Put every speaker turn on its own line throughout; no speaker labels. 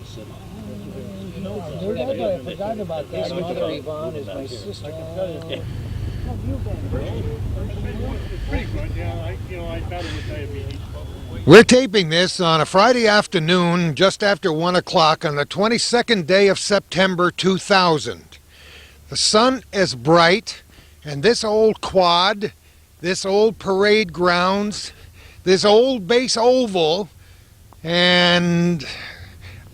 I forgot about that. Mother Yvonne is my sister. How have you been?
Pretty good, yeah. I battled with diabetes.
We're taping this on a Friday afternoon just after 1 o'clock on the 22nd day of September 2000. The sun is bright, and this old quad, this old parade grounds, this old base oval, and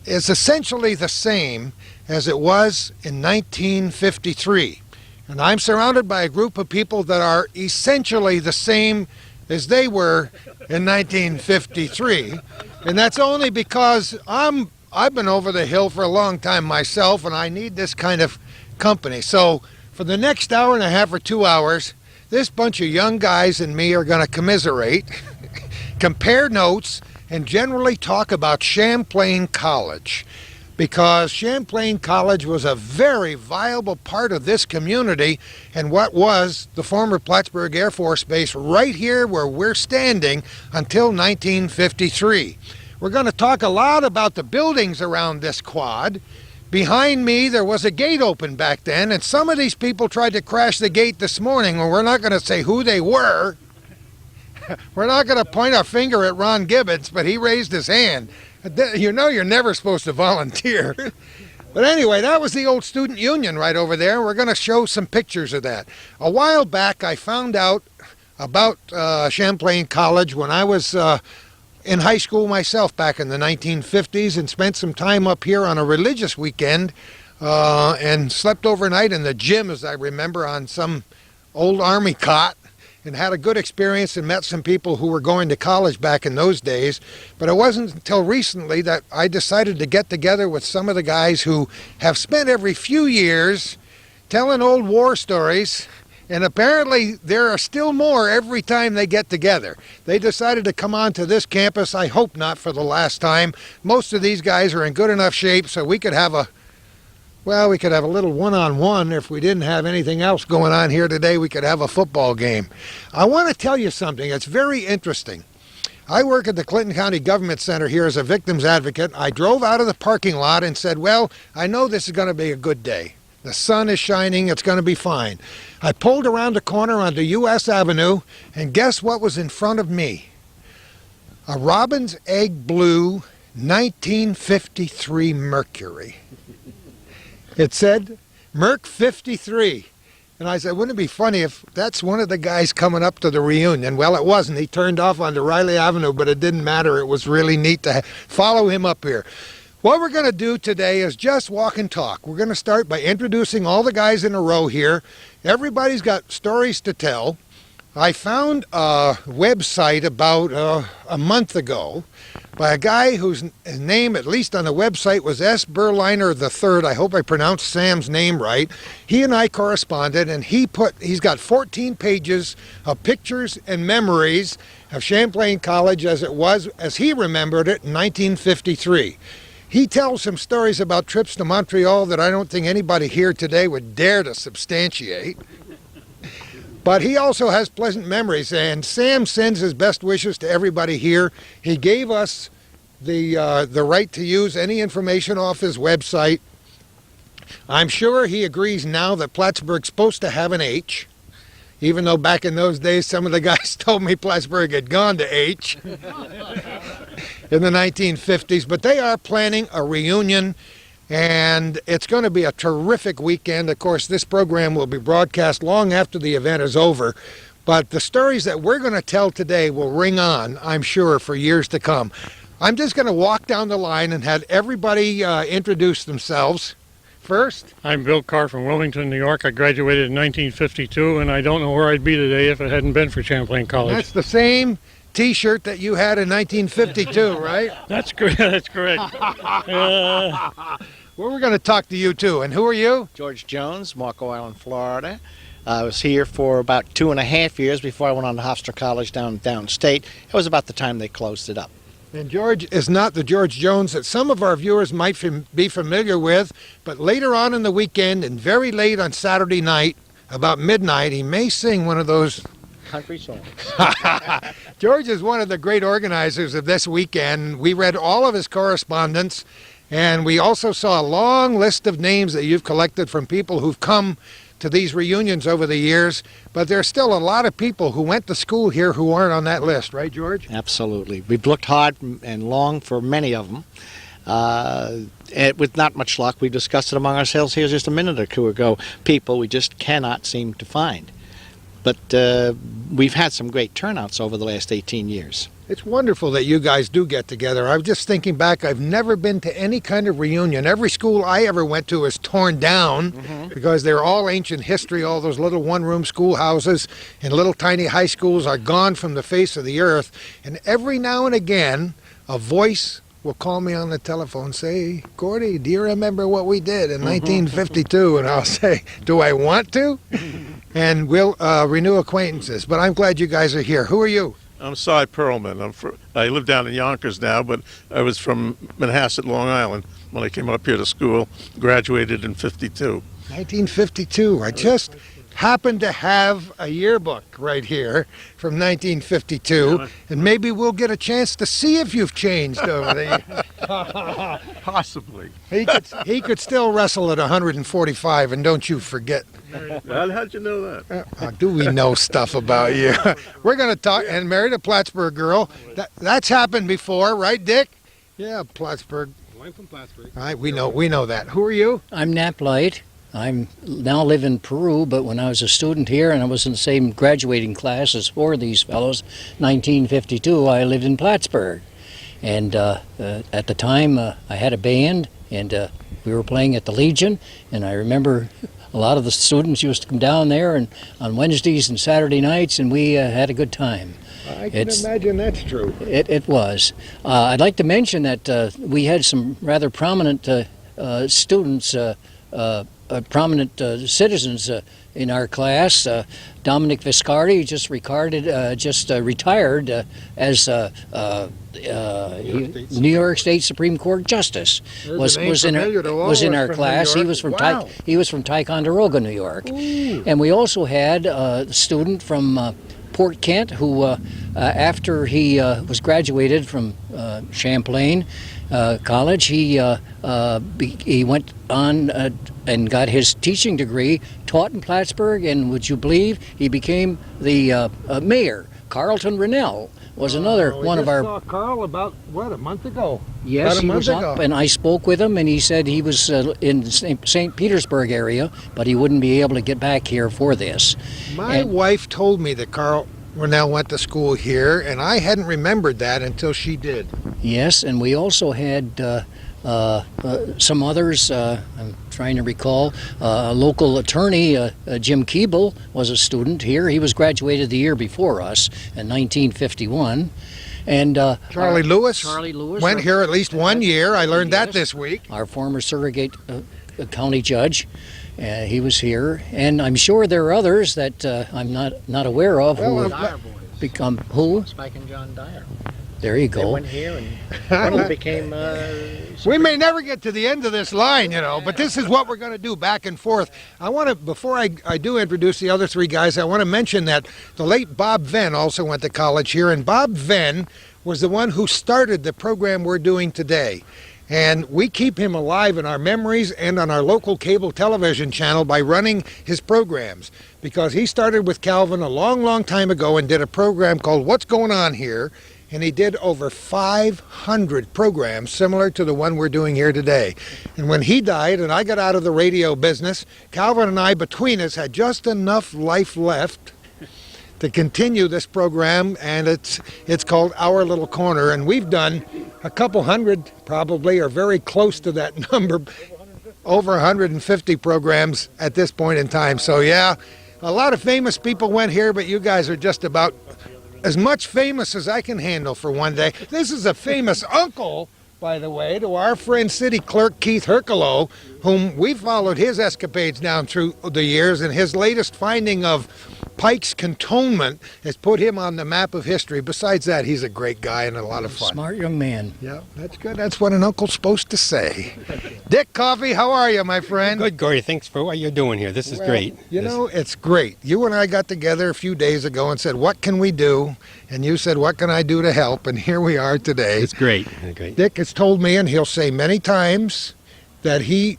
is essentially the same as it was in 1953. And I'm surrounded by a group of people that are essentially the same as they were in 1953. And that's only because I've been over the hill for a long time myself, and I need this kind of company. So for the next hour and a half or 2 hours, this bunch of young guys and me are going to commiserate, compare notes, and generally talk about Champlain College. Because Champlain College was a very viable part of this community and what was the former Plattsburgh Air Force Base right here where we're standing until 1953. We're going to talk a lot about the buildings around this quad. Behind me there was a gate open back then, and some of these people tried to crash the gate this morning, and we're not going to say who they were. We're not going to point our finger at Ron Gibbons, but he raised his hand. You know you're never supposed to volunteer. But anyway, that was the old student union right over there. We're going to show some pictures of that. A while back, I found out about Champlain College when I was in high school myself back in the 1950s and spent some time up here on a religious weekend and slept overnight in the gym, as I remember, on some old army cot. And had a good experience and met some people who were going to college back in those days. But it wasn't until recently that I decided to get together with some of the guys who have spent every few years telling old war stories. And apparently there are still more every time they get together. They decided to come on to this campus, I hope not for the last time. Most of these guys are in good enough shape so we could have a little one-on-one. If we didn't have anything else going on here today, we could have a football game. I want to tell you something that's very interesting. I work at the Clinton County Government Center here as a victim's advocate. I drove out of the parking lot and said, well, I know this is going to be a good day. The sun is shining. It's going to be fine. I pulled around the corner onto U.S. Avenue, and guess what was in front of me? A robin's egg blue 1953 Mercury. It said Merc 53. And I said, wouldn't it be funny if that's one of the guys coming up to the reunion? Well, it wasn't. He turned off onto Riley Avenue, but it didn't matter. It was really neat to follow him up here. What we're going to do today is just walk and talk. We're going to start by introducing all the guys in a row here. Everybody's got stories to tell. I found a website about a month ago by a guy whose name, at least on the website, was S. Berliner III. I hope I pronounced Sam's name right. He and I corresponded, and he's got 14 pages of pictures and memories of Champlain College as it was, as he remembered it in 1953. He tells some stories about trips to Montreal that I don't think anybody here today would dare to substantiate. But he also has pleasant memories, and Sam sends his best wishes to everybody here. He gave us the right to use any information off his website. I'm sure he agrees now that Plattsburgh's supposed to have an H, even though back in those days some of the guys told me Plattsburgh had gone to H in the 1950s. But they are planning a reunion, and it's going to be a terrific weekend. Of course, this program will be broadcast long after the event is over, but the stories that we're going to tell today will ring on, I'm sure, for years to come. I'm just going to walk down the line and have everybody introduce themselves. First,
I'm Bill Carr from Wilmington, New York. I graduated in 1952, and I don't know where I'd be today if it hadn't been for Champlain College.
That's the same T-shirt that you had in 1952, right?
That's correct. That's correct.
Well, we're going to talk to you, too. And who are you?
George Jones, Marco Island, Florida. I was here for about 2.5 years before I went on to Hofstra College downstate. It was about the time they closed it up.
And George is not the George Jones that some of our viewers might be familiar with, but later on in the weekend and very late on Saturday night, about midnight, he may sing one of those
Country songs.
George is one of the great organizers of this weekend. We read all of his correspondence, And we also saw a long list of names that you've collected from people who've come to these reunions over the years, but there's still a lot of people who went to school here who aren't on that list, right, George?
Absolutely. We've looked hard and long for many of them. With not much luck, we discussed it among ourselves here just a minute or two ago. People we just cannot seem to find. But we've had some great turnouts over the last 18 years.
It's wonderful that you guys do get together. I was just thinking back, I've never been to any kind of reunion. Every school I ever went to is torn down because they're all ancient history. All those little one-room schoolhouses and little tiny high schools are gone from the face of the earth. And every now and again, a voice will call me on the telephone, say, Gordy, do you remember what we did in 1952? And I'll say, do I want to? And we'll renew acquaintances. But I'm glad you guys are here. Who are you?
I'm Cy Perlman. I live down in Yonkers now, but I was from Manhasset, Long Island when I came up here to school. Graduated in '52.
1952. I just happened to have a yearbook right here from 1952, and maybe we'll get a chance to see if you've changed over the years.
Possibly.
He could still wrestle at 145, and don't you forget.
Well, how'd you know that?
Do we know stuff about you? We're going to talk, and married a Plattsburgh girl. That's happened before, right, Dick? Yeah, Plattsburgh.
I'm from Plattsburgh.
All right, we know that. Who are you?
I'm Nap Light. I'm now live in Peru, but when I was a student here and I was in the same graduating class as four of these fellows, 1952, I lived in Plattsburgh. And at the time, I had a band, and we were playing at the Legion, and I remember a lot of the students used to come down there and on Wednesdays and Saturday nights, and we had a good time.
I can imagine that's true.
It was. I'd like to mention that we had some rather prominent students, prominent citizens in our class. Dominic Viscardi just retired as New York State Supreme Court Justice. Was in our class. He was from Ticonderoga, New York. Ooh. And we also had a student from Port Kent who, after he was graduated from Champlain College, he went on and got his teaching degree, taught in Plattsburgh, and would you believe he became the mayor. Carlton Rennell was another one of our.
Saw Carl about a month ago.
Yes, he was up, and I spoke with him, and he said he was in the St. Petersburg area, but he wouldn't be able to get back here for this.
My wife told me that Carl Rennell went to school here, and I hadn't remembered that until she did.
Yes, and we also had some others. I'm trying to recall. A local attorney, Jim Keeble, was a student here. He was graduated the year before us in 1951. And
Charlie Lewis went
right
here at least 1 year. I learned that this week.
Our former surrogate county judge. He was here, and I'm sure there are others that I'm not aware of who have become who?
Spike and John Dyer.
There you go.
They went here, and one of them became.
We may never get to the end of this line, but this is what we're going to do back and forth. I want to, before I do introduce the other three guys, I want to mention that the late Bob Venn also went to college here, and Bob Venn was the one who started the program we're doing today. And we keep him alive in our memories and on our local cable television channel by running his programs. Because he started with Calvin a long, long time ago and did a program called What's Going On Here? And he did over 500 programs similar to the one we're doing here today. And when he died and I got out of the radio business, Calvin and I, between us, had just enough life left to continue this program, and it's called Our Little Corner, and we've done a couple hundred probably, or very close to that number, over 150 programs at this point in time. So yeah, a lot of famous people went here, but you guys are just about as much famous as I can handle for one day. This is a famous uncle, by the way, to our friend City Clerk Keith Herculow, whom we followed his escapades down through the years, and his latest finding of Pike's cantonment has put him on the map of history. Besides that, he's a great guy and a lot of fun.
Smart young man.
Yeah, that's good. That's what an uncle's supposed to say. Dick Coffey, how are you, my friend?
Good, Gordy. Thanks for what you're doing here. This is great.
You know, it's great. You and I got together a few days ago and said, what can we do? And you said, what can I do to help? And here we are today.
It's great. Great.
Dick has told me, and he'll say many times, that he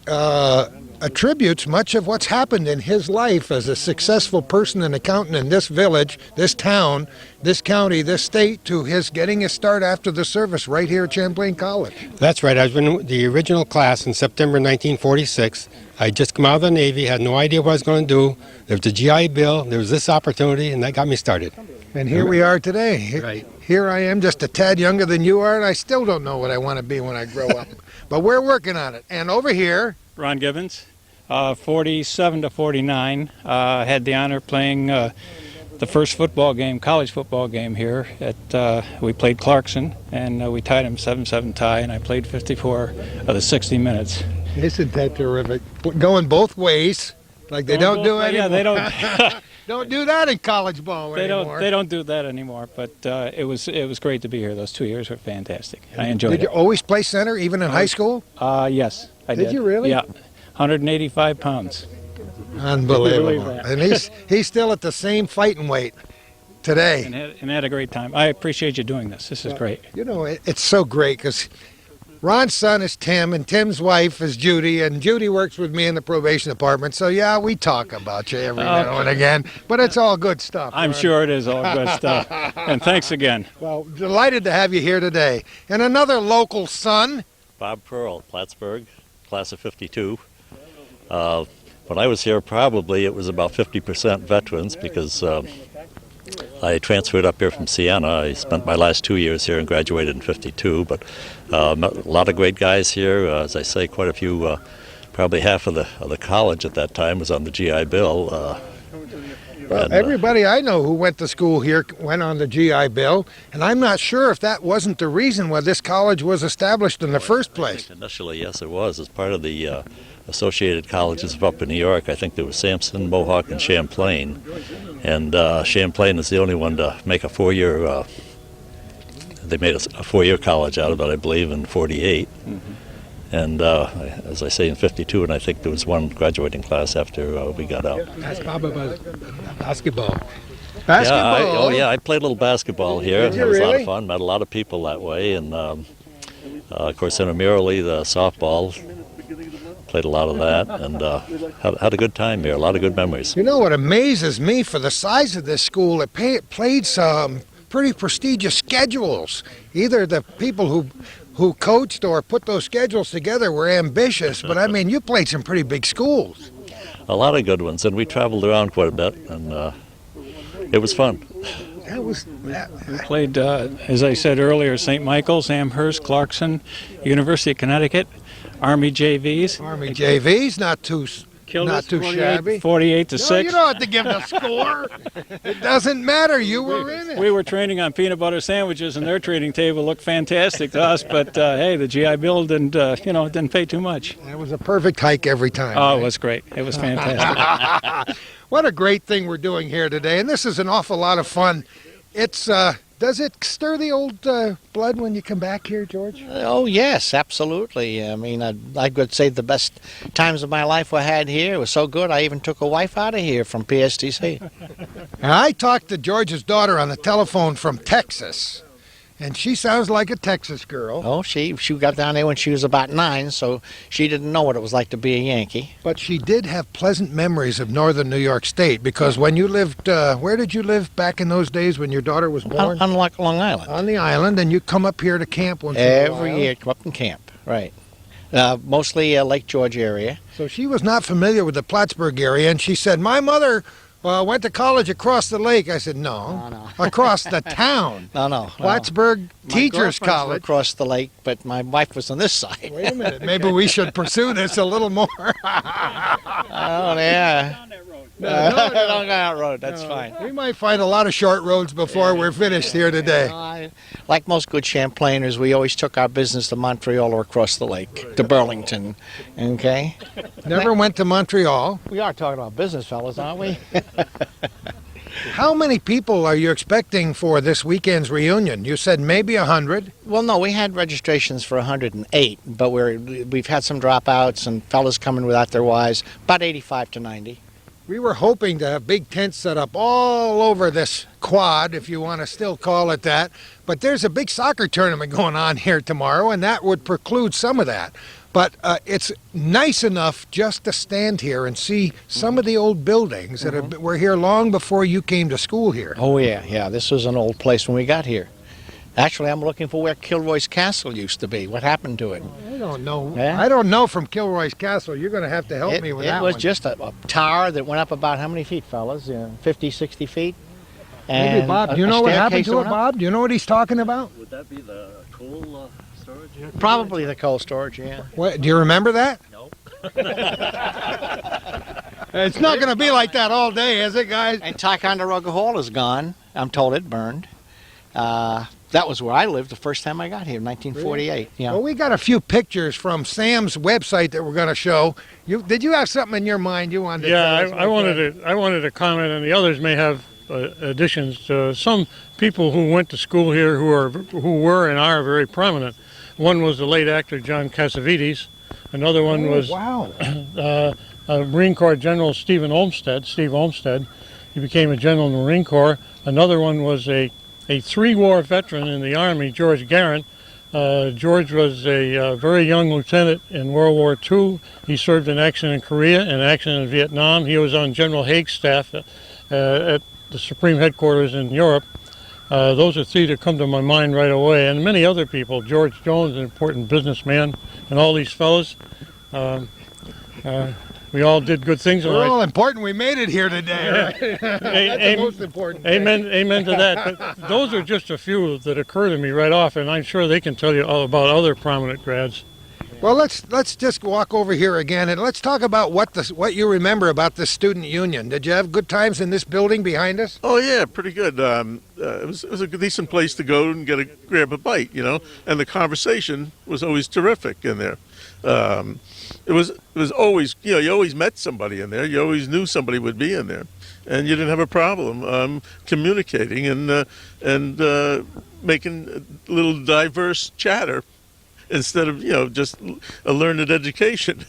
attributes much of what's happened in his life as a successful person and accountant in this village, this town, this county, this state, to his getting his start after the service right here at Champlain College.
That's right. I was in the original class in September 1946. I had just come out of the Navy, had no idea what I was going to do. There was the GI Bill, there was this opportunity, and that got me started.
And here we are today.
Right.
Here I am, just a tad younger than you are, and I still don't know what I want to be when I grow up. But we're working on it. And over here,
Ron Gibbons, 47 to 49. Had the honor of playing the first football game, college football game here. We played Clarkson, and we tied him 7-7 tie, and I played 54 of the 60 minutes.
isn't that terrific? Going both ways, like they don't do anymore.
Yeah, they don't.
Don't do that in college ball anymore.
They don't do that anymore. But it was great to be here. Those 2 years were fantastic. I enjoyed it.
Did you always play center, even in high school?
Yes, I did.
Did you really?
Yeah, 185 pounds.
Unbelievable.
that.
And he's still at the same fighting weight today.
And had a great time. I appreciate you doing this. This is great.
You know, it's so great because Ron's son is Tim, and Tim's wife is Judy, and Judy works with me in the probation department. So, yeah, we talk about you every now and again, but it's all good stuff.
I'm
Ron.
sure it is all good stuff. And thanks again.
Well, delighted to have you here today. And another local son.
Bob Pearl, Plattsburgh, class of 52. When I was here, probably it was about 50% veterans because I transferred up here from Siena. I spent my last 2 years here and graduated in 52, but a lot of great guys here. As I say, quite a few, probably half of the college at that time was on the GI Bill.
Everybody I know who went to school here went on the GI Bill, and I'm not sure if that wasn't the reason why this college was established in the first place.
Initially, yes, it was. As part of the Associated Colleges of Upper New York, I think there was Sampson, Mohawk, and Champlain. And Champlain is the only one to make a four-year, they made a four-year college out of it, I believe, in 48. Mm-hmm. And as I say, in 52, and I think there was one graduating class after we got out.
Ask Bob about basketball.
Basketball?
I played a little basketball here.
Did you
It was a lot
really?
of fun. Met a lot of people that way. And, of course, intramurally, the softball, played a lot of that. And had a good time here, a lot of good memories.
You know what amazes me, for the size of this school, it played some pretty prestigious schedules. Either the people who coached or put those schedules together were ambitious, but I mean, you played some pretty big schools.
A lot of good ones, and we traveled around quite a bit, and it was fun.
We played, as I said earlier, St. Michael's, Amherst, Clarkson, University of Connecticut, Army JVs.
Army JV's not too shabby.
48 to
No,
6.
you don't have to give the score. It doesn't matter. You were in it.
We were training on peanut butter sandwiches, and their training table looked fantastic to us. But hey, the GI Bill didn't pay too much.
It was a perfect hike every time.
Oh,
right?
it was great. It was fantastic.
What a great thing we're doing here today, and this is an awful lot of fun. It's does it stir the old blood when you come back here, George?
Oh, yes, absolutely. I mean, I could say the best times of my life were had here. It was so good, I even took a wife out of here from PSTC.
I talked to George's daughter on the telephone from Texas, and she sounds like a Texas girl.
Oh, she got down there when she was about 9, so she didn't know what it was like to be a Yankee.
But she did have pleasant memories of northern New York State, because when you lived, where did you live back in those days when your daughter was born?
On Long Island.
On the island, and you come up here to camp once in a while.
Every year, come up and camp, right. Mostly Lake George area.
So she was not familiar with the Plattsburgh area, and she said, my mother went to college across the lake. I said, no. Across the town.
No.
Plattsburgh Teachers
My girlfriends were
College.
across the lake, but my wife was on this side.
Wait a minute. Maybe we should pursue this a little more.
Oh, yeah. Don't go that road. That's fine.
We might find a lot of short roads before we're finished here today.
Like most good Champlainers, we always took our business to Montreal or across the lake, to Burlington. Okay?
Never went to Montreal.
We are talking about business, fellas, aren't we?
How many people are you expecting for this weekend's reunion? You said maybe 100.
Well, no, we had registrations for 108, but we've had some dropouts and fellas coming without their wives, about 85 to 90.
We were hoping to have big tents set up all over this quad, if you want to still call it that. But there's a big soccer tournament going on here tomorrow, and that would preclude some of that. But it's nice enough just to stand here and see some of the old buildings that were here long before you came to school here.
Oh, yeah. This was an old place when we got here. Actually, I'm looking for where Kilroy's Castle used to be. What happened to it?
I don't know.
Yeah?
I don't know from Kilroy's Castle. You're going to have to help me with that one.
It was just a tower that went up about how many feet, fellas? 50, 60 feet? And
maybe, Bob, do you know what happened to it, Bob? Do you know what he's talking about?
Would that be the coal storage?
Probably the coal storage, yeah.
What, do you remember that?
No.
It's not going to be like that all day, is it, guys?
And Ticonderoga Hall is gone. I'm told it burned. That was where I lived the first time I got here, 1948.
Really?
Yeah.
Well, we got a few pictures from Sam's website that we're going to show. Did you have something in your mind you wanted to
Yeah,
tell us?
I wanted to comment, and the others may have additions. Some people who went to school here who were and are very prominent. One was the late actor John Cassavetes. Another one was Marine Corps General Steve Olmsted. He became a general in the Marine Corps. Another one was a three-war veteran in the Army, George Garrett. George was a very young lieutenant in World War II. He served in action in Korea and action in Vietnam. He was on General Haig's staff at the Supreme Headquarters in Europe. Those are three that come to my mind right away, and many other people. George Jones, an important businessman, and all these fellows. We all did good things.
We're all important. We made it here today. Right? That's the most important thing.
Amen to that. But those are just a few that occur to me right off, and I'm sure they can tell you all about other prominent grads.
Well, let's just walk over here again, and let's talk about what you remember about the student union. Did you have good times in this building behind us?
Oh yeah, pretty good. It was a decent place to go and grab a bite, and the conversation was always terrific in there. It was always, you always met somebody in there. You always knew somebody would be in there, and you didn't have a problem communicating and making a little diverse chatter instead of just a learned education.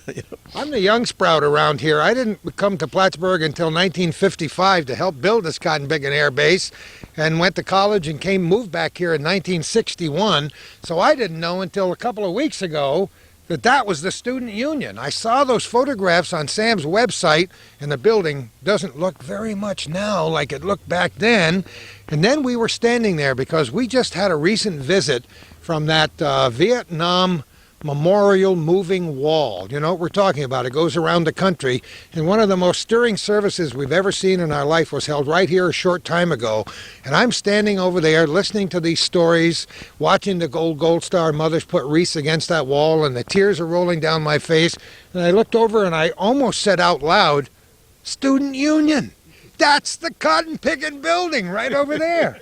I'm the young sprout around here. I didn't come to Plattsburgh until 1955 to help build this Cotton Picking Air Base, and went to college and moved back here in 1961. So I didn't know until a couple of weeks ago that was the student union. I saw those photographs on Sam's website, and the building doesn't look very much now like it looked back then. And then we were standing there because we just had a recent visit from that Vietnam Memorial Moving Wall. You know what we're talking about. It goes around the country, and one of the most stirring services we've ever seen in our life was held right here a short time ago. And I'm standing over there listening to these stories, watching the Gold Star mothers put wreaths against that wall, and the tears are rolling down my face. And I looked over and I almost said out loud, "Student Union. That's the cotton picking building right over there."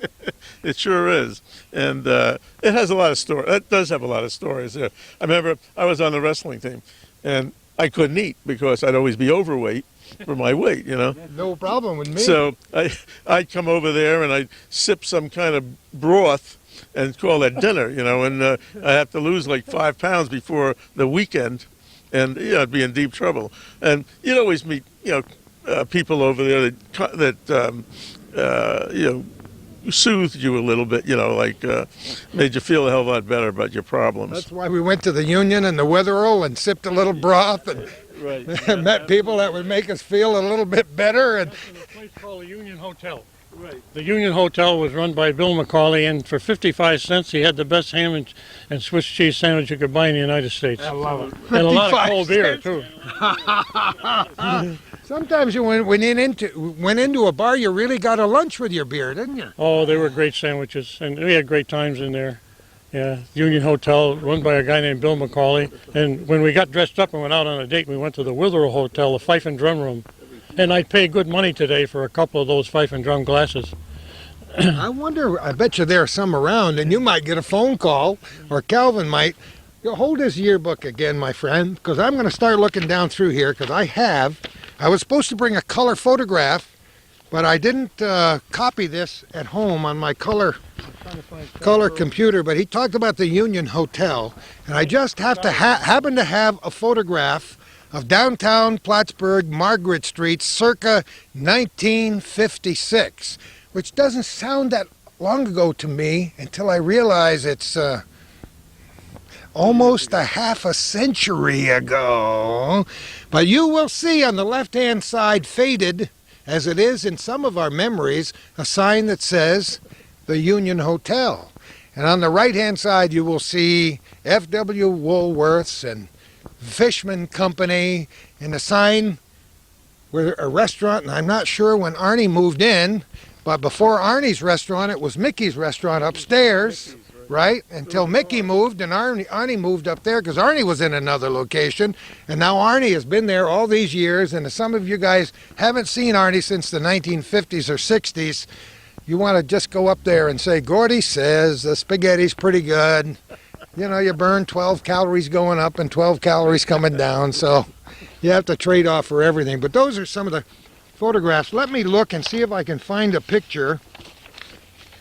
It sure is. And it has a lot of stories. It does have a lot of stories there. I remember I was on the wrestling team, and I couldn't eat because I'd always be overweight for my weight,
No problem with me.
So I'd come over there and I'd sip some kind of broth and call that dinner, and I have to lose like 5 pounds before the weekend, and I'd be in deep trouble. And you'd always meet, people over there that soothed you a little bit, made you feel a hell of a lot better about your problems.
That's why we went to the Union and the Witherell and sipped a little broth and
Right.
met people that would make us feel a little bit better. And
A place called the Union Hotel. Right. The Union Hotel was run by Bill McCauley, and for 55 cents he had the best ham and Swiss cheese sandwich you could buy in the United States.
I love it.
And a lot of
55
cold beer,
cents.
too.
Sometimes you went into a bar, you really got a lunch with your beer, didn't you?
Oh, they were great sandwiches, and we had great times in there. Yeah, Union Hotel, run by a guy named Bill McCauley. And when we got dressed up and went out on a date, we went to the Witherell Hotel, the Fife and Drum Room. And I'd pay good money today for a couple of those Fife and Drum glasses.
I bet you there are some around, and you might get a phone call, or Calvin might. Hold this yearbook again, my friend, because I'm going to start looking down through here, because I was supposed to bring a color photograph but I didn't copy this at home on my color computer, but he talked about the Union Hotel, and I just have to happen to have a photograph of downtown Plattsburgh, Margaret Street, circa 1956, which doesn't sound that long ago to me until I realize it's almost a half a century ago. But you will see on the left-hand side, faded, as it is in some of our memories, a sign that says the Union Hotel. And on the right-hand side, you will see F.W. Woolworths and Fishman Company, and a sign where a restaurant, and I'm not sure when Arnie moved in, but before Arnie's restaurant, it was Mickey's restaurant upstairs, right? Until Mickey moved, and Arnie moved up there because Arnie was in another location, and now Arnie has been there all these years, and if some of you guys haven't seen Arnie since the 1950s or 60s, you want to just go up there and say, Gordy says the spaghetti's pretty good. You know, you burn 12 calories going up and 12 calories coming down, so you have to trade off for everything. But those are some of the photographs. Let me look and see if I can find a picture.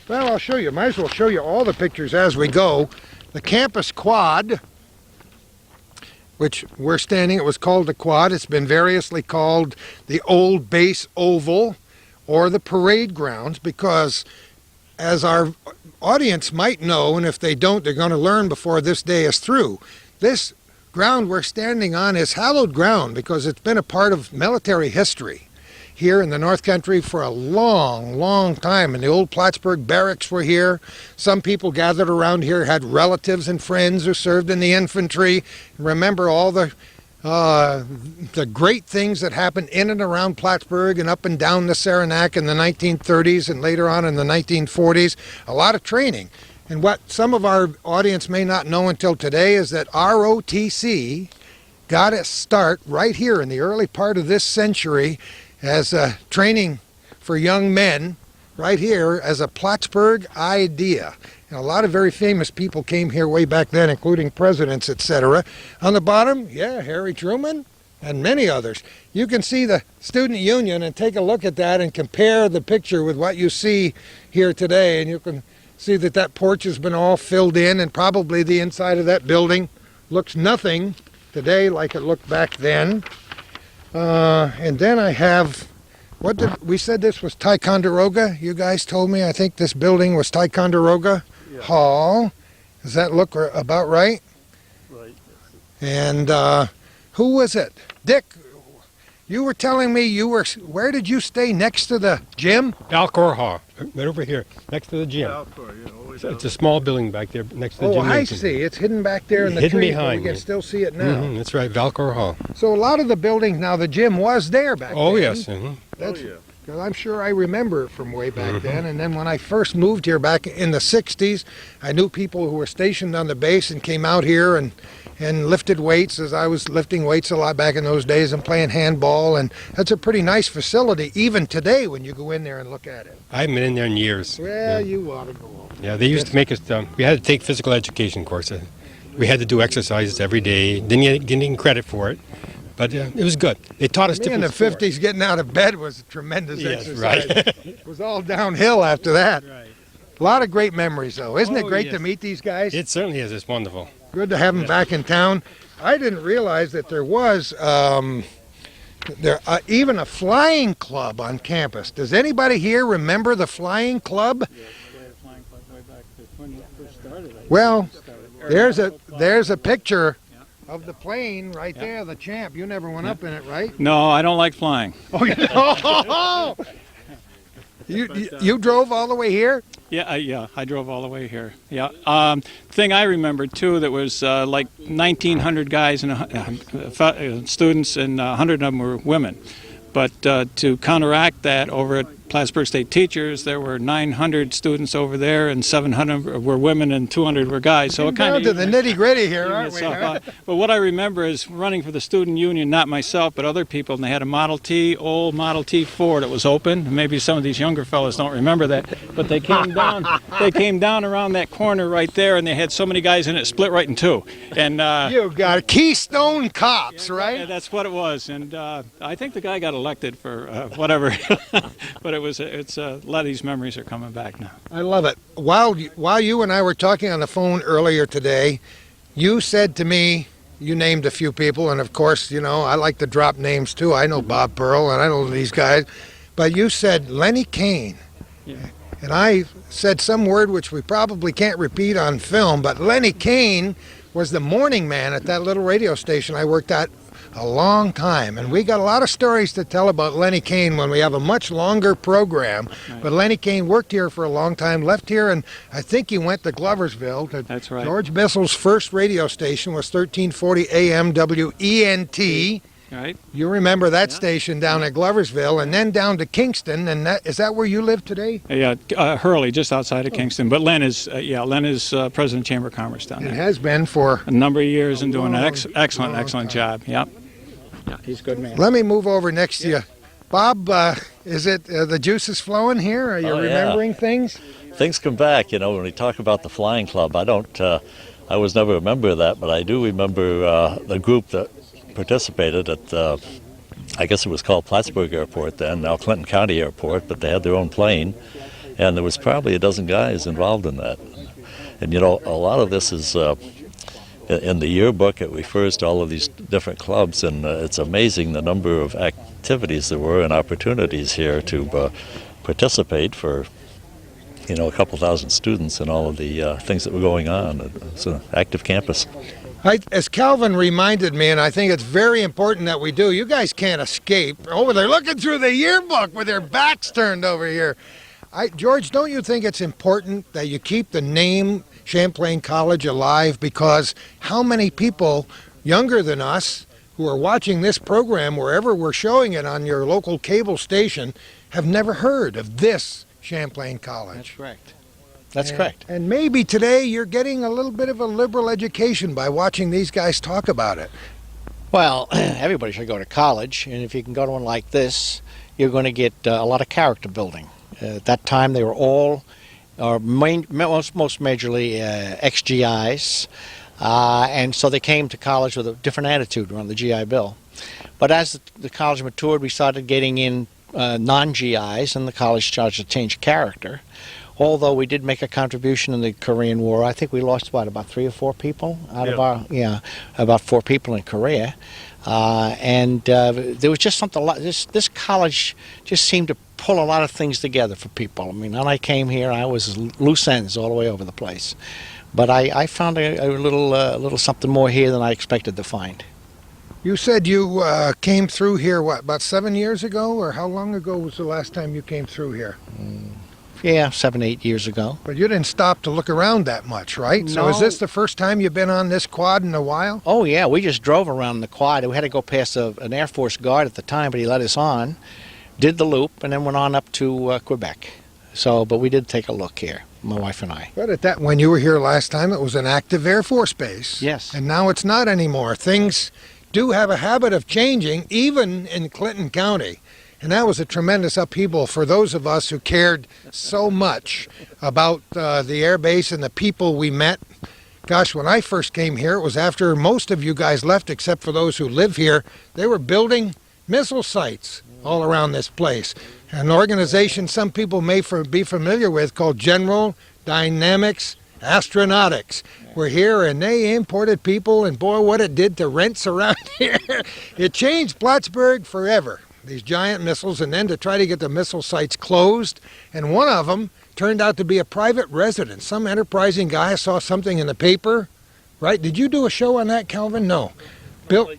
Well, I'll show you. Might as well show you all the pictures as we go. The campus quad, which we're standing, it was called the quad. It's been variously called the old base oval or the parade grounds, because as our audience might know, and if they don't, they're going to learn before this day is through, this ground we're standing on is hallowed ground because it's been a part of military history here in the North Country for a long, long time. And the old Plattsburgh barracks were here. Some people gathered around here had relatives and friends who served in the infantry. Remember all the great things that happened in and around Plattsburgh and up and down the Saranac in the 1930s and later on in the 1940s. A lot of training. And what some of our audience may not know until today is that ROTC got its start right here in the early part of this century as a training for young men right here as a Plattsburgh idea. And a lot of very famous people came here way back then, including presidents, etc. On the bottom, yeah, Harry Truman and many others. You can see the student union and take a look at that and compare the picture with what you see here today. And you can see that that porch has been all filled in, and probably the inside of that building looks nothing today like it looked back then. And then I have, we said this was Ticonderoga. You guys told me, I think this building was Ticonderoga Hall. Does that look about right?
Right.
And who was it? Dick, you were telling me where did you stay next to the gym?
Valcor Hall, right over here, next to the gym. It's a small building back there next to the gym.
Oh, I see. It's hidden back there in the
hidden
tree,
behind.
but we can still see it now.
That's right, Valcor Hall.
So a lot of the buildings now, the gym was there back then.
Oh, yes.
That's, because I'm sure I remember it from way back then. And then when I first moved here back in the 60s, I knew people who were stationed on the base and came out here and lifted weights, as I was lifting weights a lot back in those days and playing handball. And that's a pretty nice facility, even today when you go in there and look at it.
I haven't been in there in years.
Well, you ought to go over.
Yeah, they used to make us, we had to take physical education courses. We had to do exercises every day. Didn't get any credit for it, but it was good. They taught us
in the
different
50s, getting out of bed was a tremendous exercise.
Right.
It was all downhill after that.
Right.
A lot of great memories, though. Isn't it great
yes.
to meet these guys?
It certainly is. It's wonderful.
Good to have them back in town. I didn't realize that there was even a flying club on campus. Does anybody here remember the flying club? Well, there's a picture of the plane right there, the Champ. You never went up in it, right?
No, I don't like flying.
Oh, you drove all the way here?
Yeah, I drove all the way here. Yeah. Thing I remember too, that was like 1,900 guys and students, and 100 of them were women. But to counteract that, over at Plattsburgh State Teachers, there were 900 students over there, and 700 were women and 200 were guys. So it kind of
down to the nitty-gritty here, aren't we?
But what I remember is running for the student union, not myself, but other people, and they had a old Model T Ford that was open. Maybe some of these younger fellows don't remember that, but they came down. They came down around that corner right there, and they had so many guys in it, split right in two. And
you got Keystone Cops, right?
Yeah, that's what it was. And I think the guy got elected for whatever, but it's a lot of these memories are coming back now.
I love it. While you and I were talking on the phone earlier today, you said to me, you named a few people, and of course, you know, I like to drop names too. I know Bob Pearl, and I know these guys, but you said Lenny Kane.
Yeah.
And I said some word which we probably can't repeat on film, but Lenny Kane was the morning man at that little radio station I worked at a long time. And we got a lot of stories to tell about Lenny Kane when we have a much longer program.
Right.
But Lenny Kane worked here for a long time, left here, and I think he went to Gloversville.
That's right.
George Bissell's first radio station was 1340 AM WENT.
Right.
You remember that station down at Gloversville, and then down to Kingston, and is that where you live today?
Yeah, Hurley, just outside of Kingston. But Len is president of Chamber of Commerce down
It
there.
has been for...
A number of years and doing an excellent job. Yep. Yeah, he's a good man.
Let me move over next to you. Bob, is it the juice is flowing here? Are you remembering things?
Things come back, you know, when we talk about the flying club. I was never a member of that, but I do remember the group that participated at, I guess it was called Plattsburgh Airport then, now Clinton County Airport, but they had their own plane, and there was probably a dozen guys involved in that. And you know, a lot of this is in the yearbook. It refers to all of these different clubs, and it's amazing the number of activities there were and opportunities here to participate for, you know, a couple thousand students and all of the things that were going on. It's an active campus.
As Calvin reminded me, and I think it's very important that we do, you guys can't escape. Over there looking through the yearbook with their backs turned over here. George, don't you think it's important that you keep the name Champlain College alive? Because how many people younger than us who are watching this program, wherever we're showing it on your local cable station, have never heard of this Champlain College?
That's correct. That's correct.
And maybe today you're getting a little bit of a liberal education by watching these guys talk about it.
Well, everybody should go to college, and if you can go to one like this, you're going to get a lot of character building. At that time, they were all, most majorly, ex-GIs, and so they came to college with a different attitude around the GI Bill. But as the college matured, we started getting in non-GIs, and the college started to change character. Although we did make a contribution in the Korean War, I think we lost about 3 or 4 people out of about 4 people in Korea, and there was just something. This college just seemed to pull a lot of things together for people. I mean, when I came here, I was loose ends all the way over the place, but I found a little something more here than I expected to find.
You said you came through here, what, about 7 years ago, or how long ago was the last time you came through here?
Yeah, 7, 8 years ago.
But you didn't stop to look around that much, right?
No.
So is this the first time you've been on this quad in a while?
Oh, yeah, we just drove around the quad. We had to go past an Air Force guard at the time, but he let us on, did the loop, and then went on up to Quebec. So, but we did take a look here, my wife and I.
But when you were here last time, it was an active Air Force base.
Yes.
And now it's not anymore. Things do have a habit of changing, even in Clinton County. And that was a tremendous upheaval for those of us who cared so much about the air base and the people we met. Gosh, when I first came here, it was after most of you guys left, except for those who live here. They were building missile sites all around this place. An organization some people may be familiar with called General Dynamics Astronautics. We're here, and they imported people, and boy, what it did to rents around here. It changed Plattsburgh forever. These giant missiles, and then to try to get the missile sites closed. And one of them turned out to be a private residence. Some enterprising guy saw something in the paper, right? Did you do a show on that, Calvin? No. Built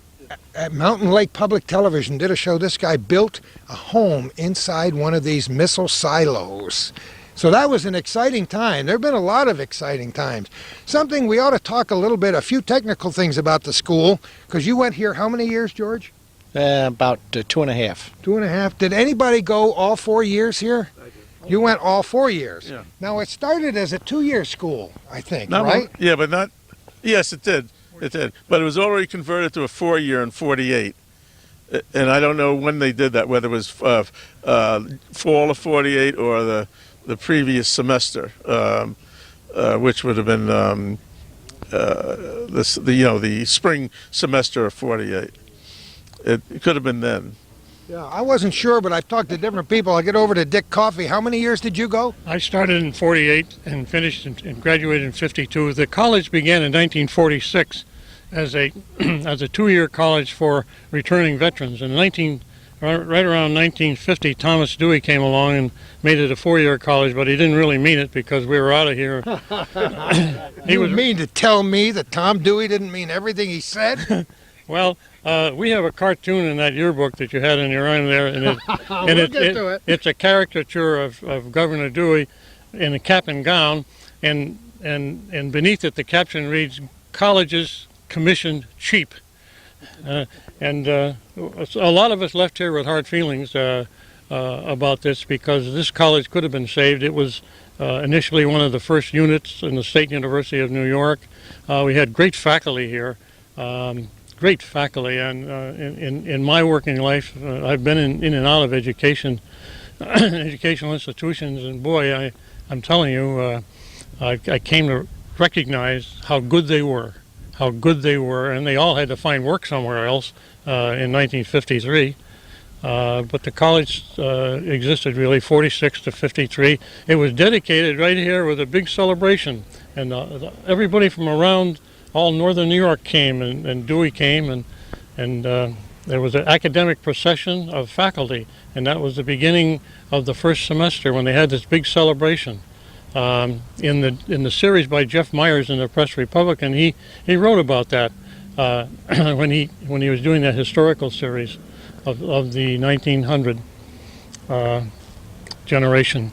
at Mountain Lake Public Television, did a show. This guy built a home inside one of these missile silos. So that was an exciting time. There have been a lot of exciting times. Something we ought to talk a little bit, a few technical things about the school, because you went here how many years, George?
About 2.5.
2.5. Did anybody go all 4 years here? I did. You went all 4 years.
Yeah.
Now, it started as a 2-year school, I think, right?
Yeah, but not... Yes, it did. It did. But it was already converted to a 4-year in 48. And I don't know when they did that, whether it was fall of 48 or the previous semester, which would have been the spring semester of 48. It could have been then.
Yeah, I wasn't sure, but I've talked to different people. I get over to Dick Coffey. How many years did you go?
I started in 48 and finished and graduated in 52. The college began in 1946 as a as a 2-year college for returning veterans. Right around 1950, Thomas Dewey came along and made it a 4-year college, but he didn't really mean it because we were out of here.
You mean to tell me that Tom Dewey didn't mean everything he said?
Well, we have a cartoon in that yearbook that you had in your own there, and, it's a caricature of Governor Dewey in a cap and gown, and beneath it the caption reads, "Colleges commissioned cheap." And a lot of us left here with hard feelings about this because this college could have been saved. It was initially one of the first units in the State University of New York. We had great faculty here. Great faculty, and in my working life, I've been in and out of educational institutions, and boy, I'm telling you, I came to recognize how good they were, and they all had to find work somewhere else in 1953. But the college existed really 46 to 53. It was dedicated right here with a big celebration, and everybody from around all northern New York came, and Dewey came, and there was an academic procession of faculty, and that was the beginning of the first semester when they had this big celebration. In the series by Jeff Myers in the Press Republican, he wrote about that when he was doing that historical series of the 1900 generation.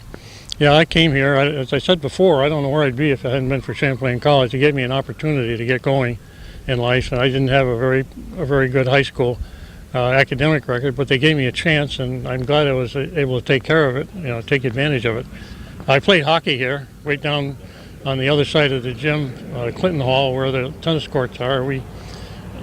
Yeah, I came here, as I said before, I don't know where I'd be if it hadn't been for Champlain College. It gave me an opportunity to get going in life, and I didn't have a very good high school academic record, but they gave me a chance, and I'm glad I was able to take care of it, take advantage of it. I played hockey here, right down on the other side of the gym, Clinton Hall, where the tennis courts are.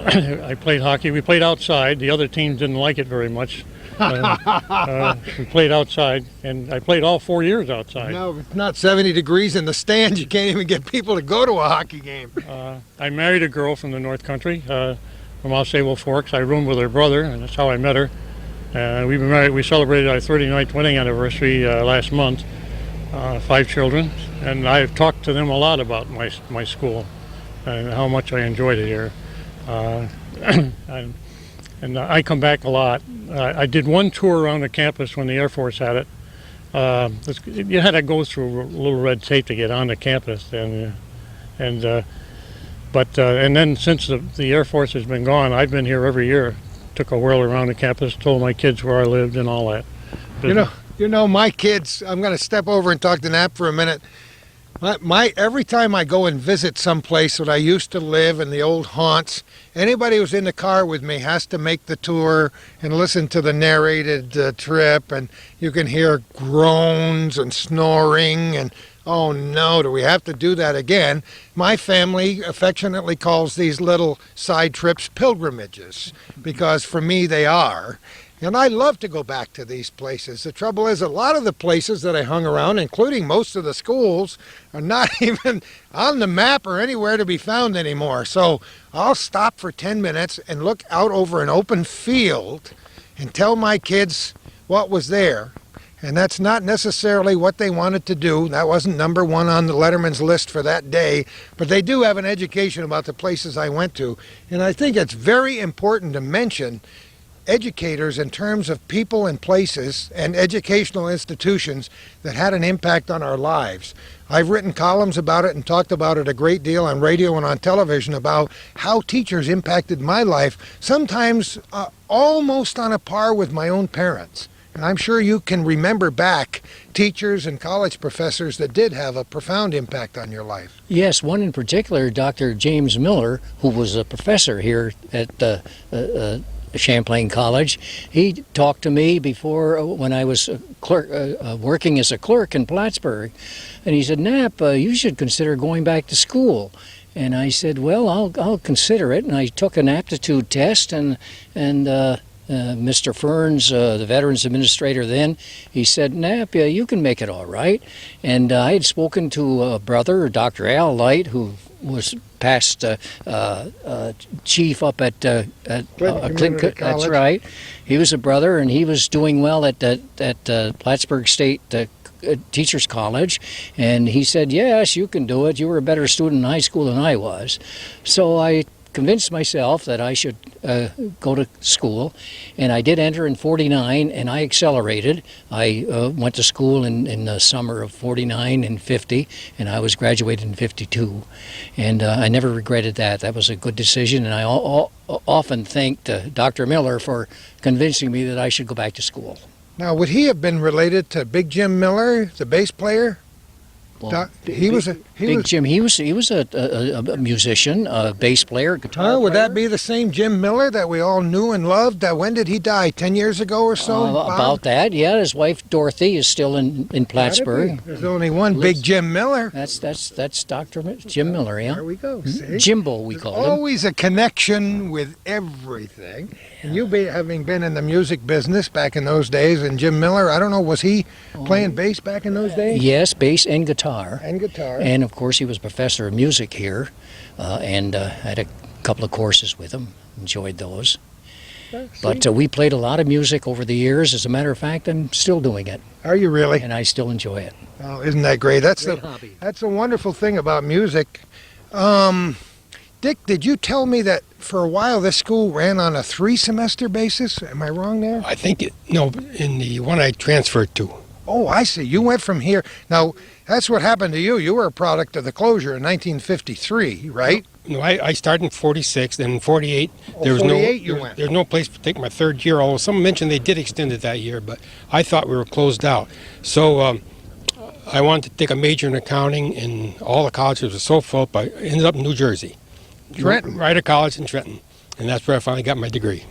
I played hockey. We played outside. The other teams didn't like it very much. We played outside, and I played all 4 years outside.
No, if it's not 70 degrees in the stands, you can't even get people to go to a hockey game.
I married a girl from the North Country, from Osable Forks. I roomed with her brother, and that's how I met her. We've been married. We celebrated our 39th wedding anniversary last month. 5 children, and I've talked to them a lot about my school and how much I enjoyed it here. And I come back a lot. I did one tour around the campus when the Air Force had it. You had to go through a little red tape to get on the campus, and then since the Air Force has been gone, I've been here every year. Took a whirl around the campus, told my kids where I lived and all that.
You know, my kids, I'm going to step over and talk to Nap for a minute. Every time I go and visit someplace that I used to live in the old haunts, anybody who's in the car with me has to make the tour and listen to the narrated trip, and you can hear groans and snoring, and oh no, do we have to do that again? My family affectionately calls these little side trips pilgrimages, because for me they are. And I love to go back to these places. The trouble is, a lot of the places that I hung around, including most of the schools, are not even on the map or anywhere to be found anymore. So I'll stop for 10 minutes and look out over an open field and tell my kids what was there. And that's not necessarily what they wanted to do. That wasn't number one on the Letterman's list for that day. But they do have an education about the places I went to. And I think it's very important to mention educators in terms of people and places and educational institutions that had an impact on our lives. I've written columns about it and talked about it a great deal on radio and on television about how teachers impacted my life, sometimes almost on a par with my own parents. And I'm sure you can remember back teachers and college professors that did have a profound impact on your life.
Yes, one in particular, Dr. James Miller, who was a professor here at Champlain College. He talked to me before when I was working as a clerk in Plattsburgh, and he said, "Knapp, you should consider going back to school." And I said, "Well, I'll consider it." And I took an aptitude test, and Mr. Ferns, the Veterans Administrator then, he said, "Knapp, you can make it all right." And I had spoken to a brother, Dr. Al Light, who was past chief up at
Community
That's
College.
right. He was a brother, and he was doing well at Plattsburgh State Teachers College, and he said, "Yes, you can do it. You were a better student in high school than I was." So I convinced myself that I should go to school, and I did enter in 49, and I accelerated. I went to school in the summer of 49 and 50, and I was graduated in 52, and I never regretted that. That was a good decision, and I often thanked Dr. Miller for convincing me that I should go back to school.
Now, would he have been related to Big Jim Miller, the bass player?
Well,
He was
Big Jim. He was a musician, a bass player, guitar
Oh, would
player.
that be the same Jim Miller that we all knew and loved? When did he die? 10 years ago or so? Bob?
About that, yeah. His wife Dorothy is still in Plattsburgh.
There's only one Big Jim Miller.
That's Dr. Jim Miller, yeah.
There we go. See?
Jimbo, we called him.
Always a connection with everything. And you having been in the music business back in those days, and Jim Miller, I don't know, was he playing bass back in those days?
Yes, bass and guitar.
And guitar.
And of course, he was professor of music here, and had a couple of courses with him. Enjoyed those. But we played a lot of music over the years. As a matter of fact, I'm still doing it,
Are you really?
and I still enjoy it.
Oh, isn't that great? That's
Great
the
hobby.
that's a wonderful thing about music. Dick, did you tell me that for a while this school ran on a 3-semester basis? Am I wrong there?
I think, in the one I transferred to.
Oh, I see. You went from here. Now, that's what happened to you. You were a product of the closure in 1953, right?
No, I started in 46, then in 48, there was
48 you went.
There was no place to take my third year, although someone mentioned they did extend it that year, but I thought we were closed out. So I wanted to take a major in accounting, and all the colleges were so full, but I ended up in New Jersey.
Trenton.
Right at college in Trenton, and that's where I finally got my degree.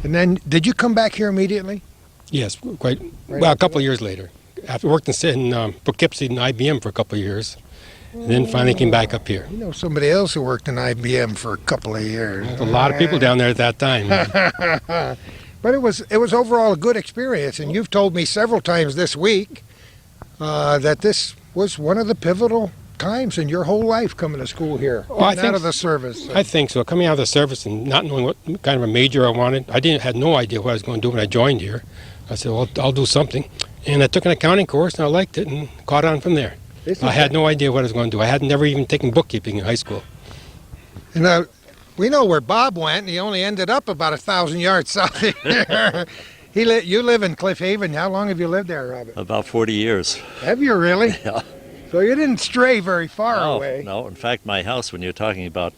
And then, did you come back here immediately?
Yes,
Right
a
after
couple of years later. After worked in Poughkeepsie and IBM for a couple of years, and then finally came back up here.
You know somebody else who worked in IBM for a couple of years.
A lot of people down there at that time.
But it was overall a good experience, and you've told me several times this week that this was one of the pivotal times in your whole life coming to school here,
I
out of the service.
I think so. Coming out of the service and not knowing what kind of a major I wanted, had no idea what I was going to do when I joined here. I said, well, I'll do something. And I took an accounting course, and I liked it, and caught on from there. I had no idea what I was going to do. I had never even taken bookkeeping in high school.
And we know where Bob went, and he only ended up about 1,000 yards south of here. You live in Cliff Haven. How long have you lived there, Robert?
About 40 years.
Have you really?
Yeah.
So you didn't stray very far away.
No, in fact, my house, when you're talking about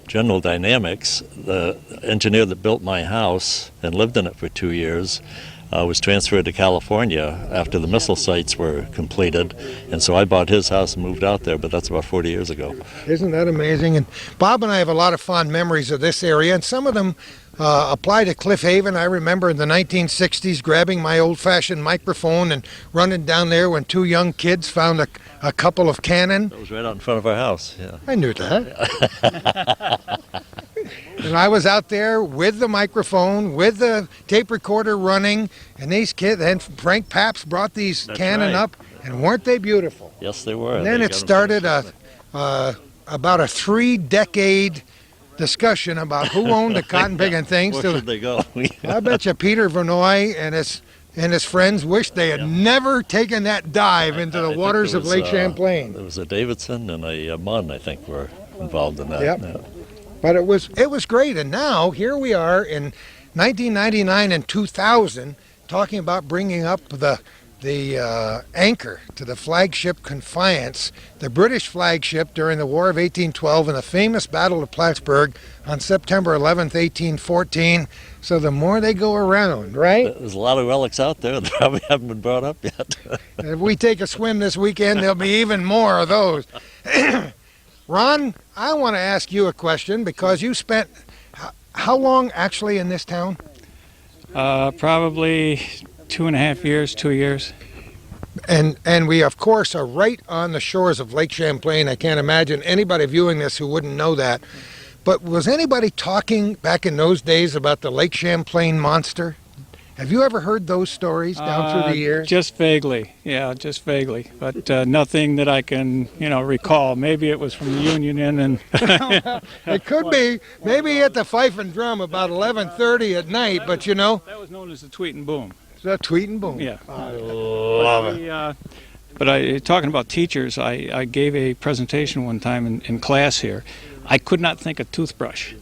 General Dynamics, the engineer that built my house and lived in it for 2 years was transferred to California after the missile sites were completed, and so I bought his house and moved out there, but that's about 40 years ago.
Isn't that amazing? And Bob and I have a lot of fond memories of this area, and some of them apply to Cliff Haven. I remember in the 1960s grabbing my old-fashioned microphone and running down there when two young kids found a couple of cannon.
That was right out in front of our house, yeah.
I knew that. And I was out there with the microphone, with the tape recorder running, and these kids, and Frank Papps brought these
That's
cannon
right.
up, and weren't they beautiful?
Yes, they were.
And then it started about a 3-decade discussion about who owned the cotton picking things.
Where should they go?
I bet you Peter Vernoy and his friends wished they had never taken that dive into the
I think
waters
it
of
was,
Lake Champlain.
There was a Davidson and a Munn, I think, were involved in that.
Yep.
Yeah.
But it was great, and now here we are in 1999 and 2000, talking about bringing up the anchor to the flagship Confiance, the British flagship during the War of 1812 and the famous Battle of Plattsburgh on September 11th, 1814. So the more they go around, right?
There's a lot of relics out there that probably haven't been brought up yet.
If we take a swim this weekend, there'll be even more of those. Ron, I want to ask you a question because you spent how long actually in this town?
Probably 2.5 years, 2 years.
And we, of course, are right on the shores of Lake Champlain. I can't imagine anybody viewing this who wouldn't know that. But was anybody talking back in those days about the Lake Champlain monster? Have you ever heard those stories down through the years?
Just vaguely, yeah, just vaguely, but nothing that I can, recall. Maybe it was from the Union Inn, and
It could be. Maybe at the Fife and Drum about 11:30 at night, but
that was known as the Tweet and Boom.
The Tweet and Boom.
Yeah.
I love it.
But talking about teachers, I gave a presentation one time in class here. I could not think of toothbrush.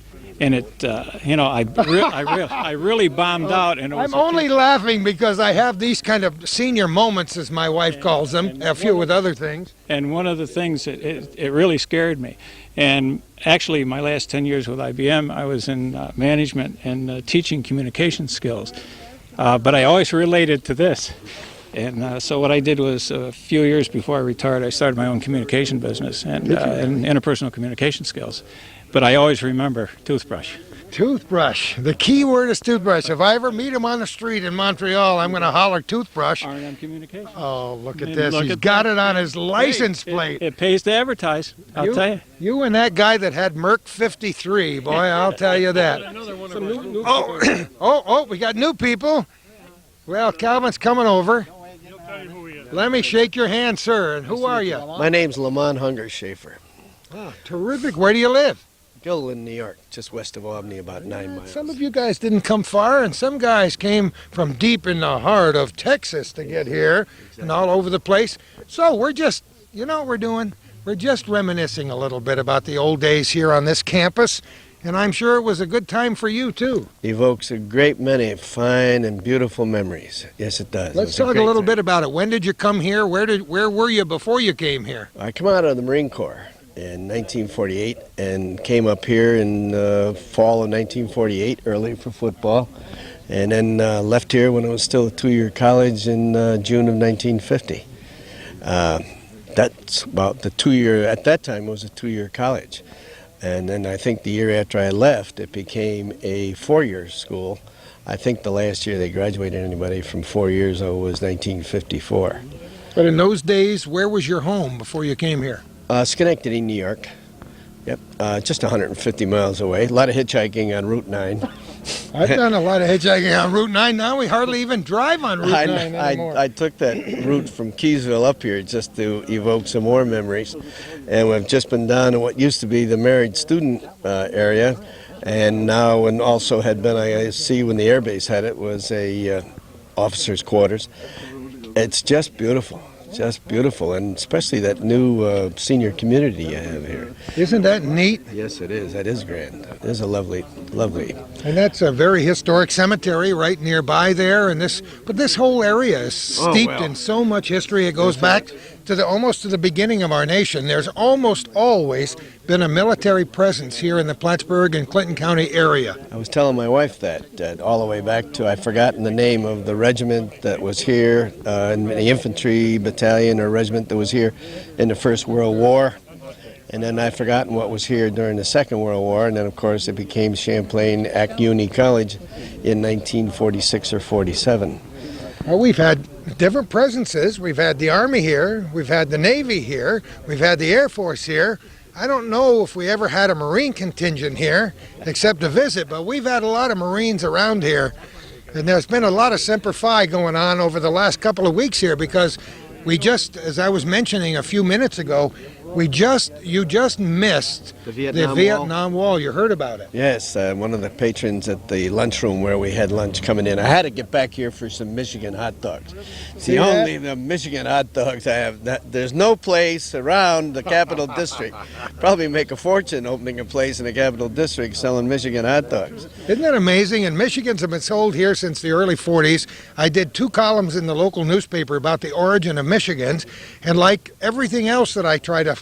And I really bombed out. And
I'm only laughing because I have these kind of senior moments, as my wife calls them, a few with other things.
And one of the things, it really scared me. And actually, my last 10 years with IBM, I was in management and teaching communication skills. But I always related to this. And so what I did was, a few years before I retired, I started my own communication business and interpersonal communication skills. But I always remember toothbrush.
Toothbrush. The key word is toothbrush. If I ever meet him on the street in Montreal, I'm going to holler toothbrush.
R&M Communication.
Oh, look at this. He's got it on his license plate.
It pays to advertise, I'll tell you.
You and that guy that had Merck 53, boy, I'll tell you that. We got new people. Well, Calvin's coming over. Let me shake your hand, sir. And who are you?
My name's Lamont Hunger Schaefer.
Oh, terrific. Where do you live?
Gilliland, New York, just west of Albany, about 9 miles.
Some of you guys didn't come far, and some guys came from deep in the heart of Texas to get here and all over the place. So we're just, you know what we're doing? We're just reminiscing a little bit about the old days here on this campus, and I'm sure it was a good time for you, too.
Evokes a great many fine and beautiful memories. Yes, it does.
Let's talk a little bit about it. When did you come here? Where were you before you came here?
I came out of the Marine Corps in 1948 and came up here in the fall of 1948, early for football, and then left here when it was still a two-year college in June of 1950. That's about the 2-year, at that time it was a 2-year college. And then I think the year after I left, it became a 4-year school. I think the last year they graduated anybody from 4 years was 1954.
But in those days, where was your home before you came here?
Schenectady, New York. Yep, just 150 miles away. A lot of hitchhiking on Route 9.
I've done a lot of hitchhiking on Route 9 now. We hardly even drive on Route 9 anymore.
I took that route from Keysville up here just to evoke some more memories. And we've just been down to what used to be the married student area. And now, and also had been, I see when the air base had it, was a officer's quarters. It's just beautiful. Just beautiful, and especially that new senior community you have here.
Isn't that neat?
Yes, it is. That is grand. It is a lovely.
And that's a very historic cemetery right nearby there. And this whole area is steeped in so much history. It goes back to almost to the beginning of our nation. There's almost always been a military presence here in the Plattsburgh and Clinton County area.
I was telling my wife that all the way back to, I've forgotten the name of the regiment that was here, in the infantry battalion or regiment that was here in the First World War. And then I've forgotten what was here during the Second World War. And then, of course, it became Champlain Uni College in 1946 or 47.
Well, we've had different presences. We've had the Army here. We've had the Navy here. We've had the Air Force here. I don't know if we ever had a Marine contingent here, except a visit, but we've had a lot of Marines around here. And there's been a lot of Semper Fi going on over the last couple of weeks here because we just, as I was mentioning a few minutes ago, you just missed the Vietnam Wall. You heard about it.
Yes, one of the patrons at the lunchroom where we had lunch coming in. I had to get back here for some Michigan hot dogs. It's the Michigan hot dogs I have. There's no place around the Capital District. Probably make a fortune opening a place in the Capital District selling Michigan hot dogs.
Isn't that amazing? And Michigans have been sold here since the early 40s. I did 2 columns in the local newspaper about the origin of Michigans. And like everything else that I try to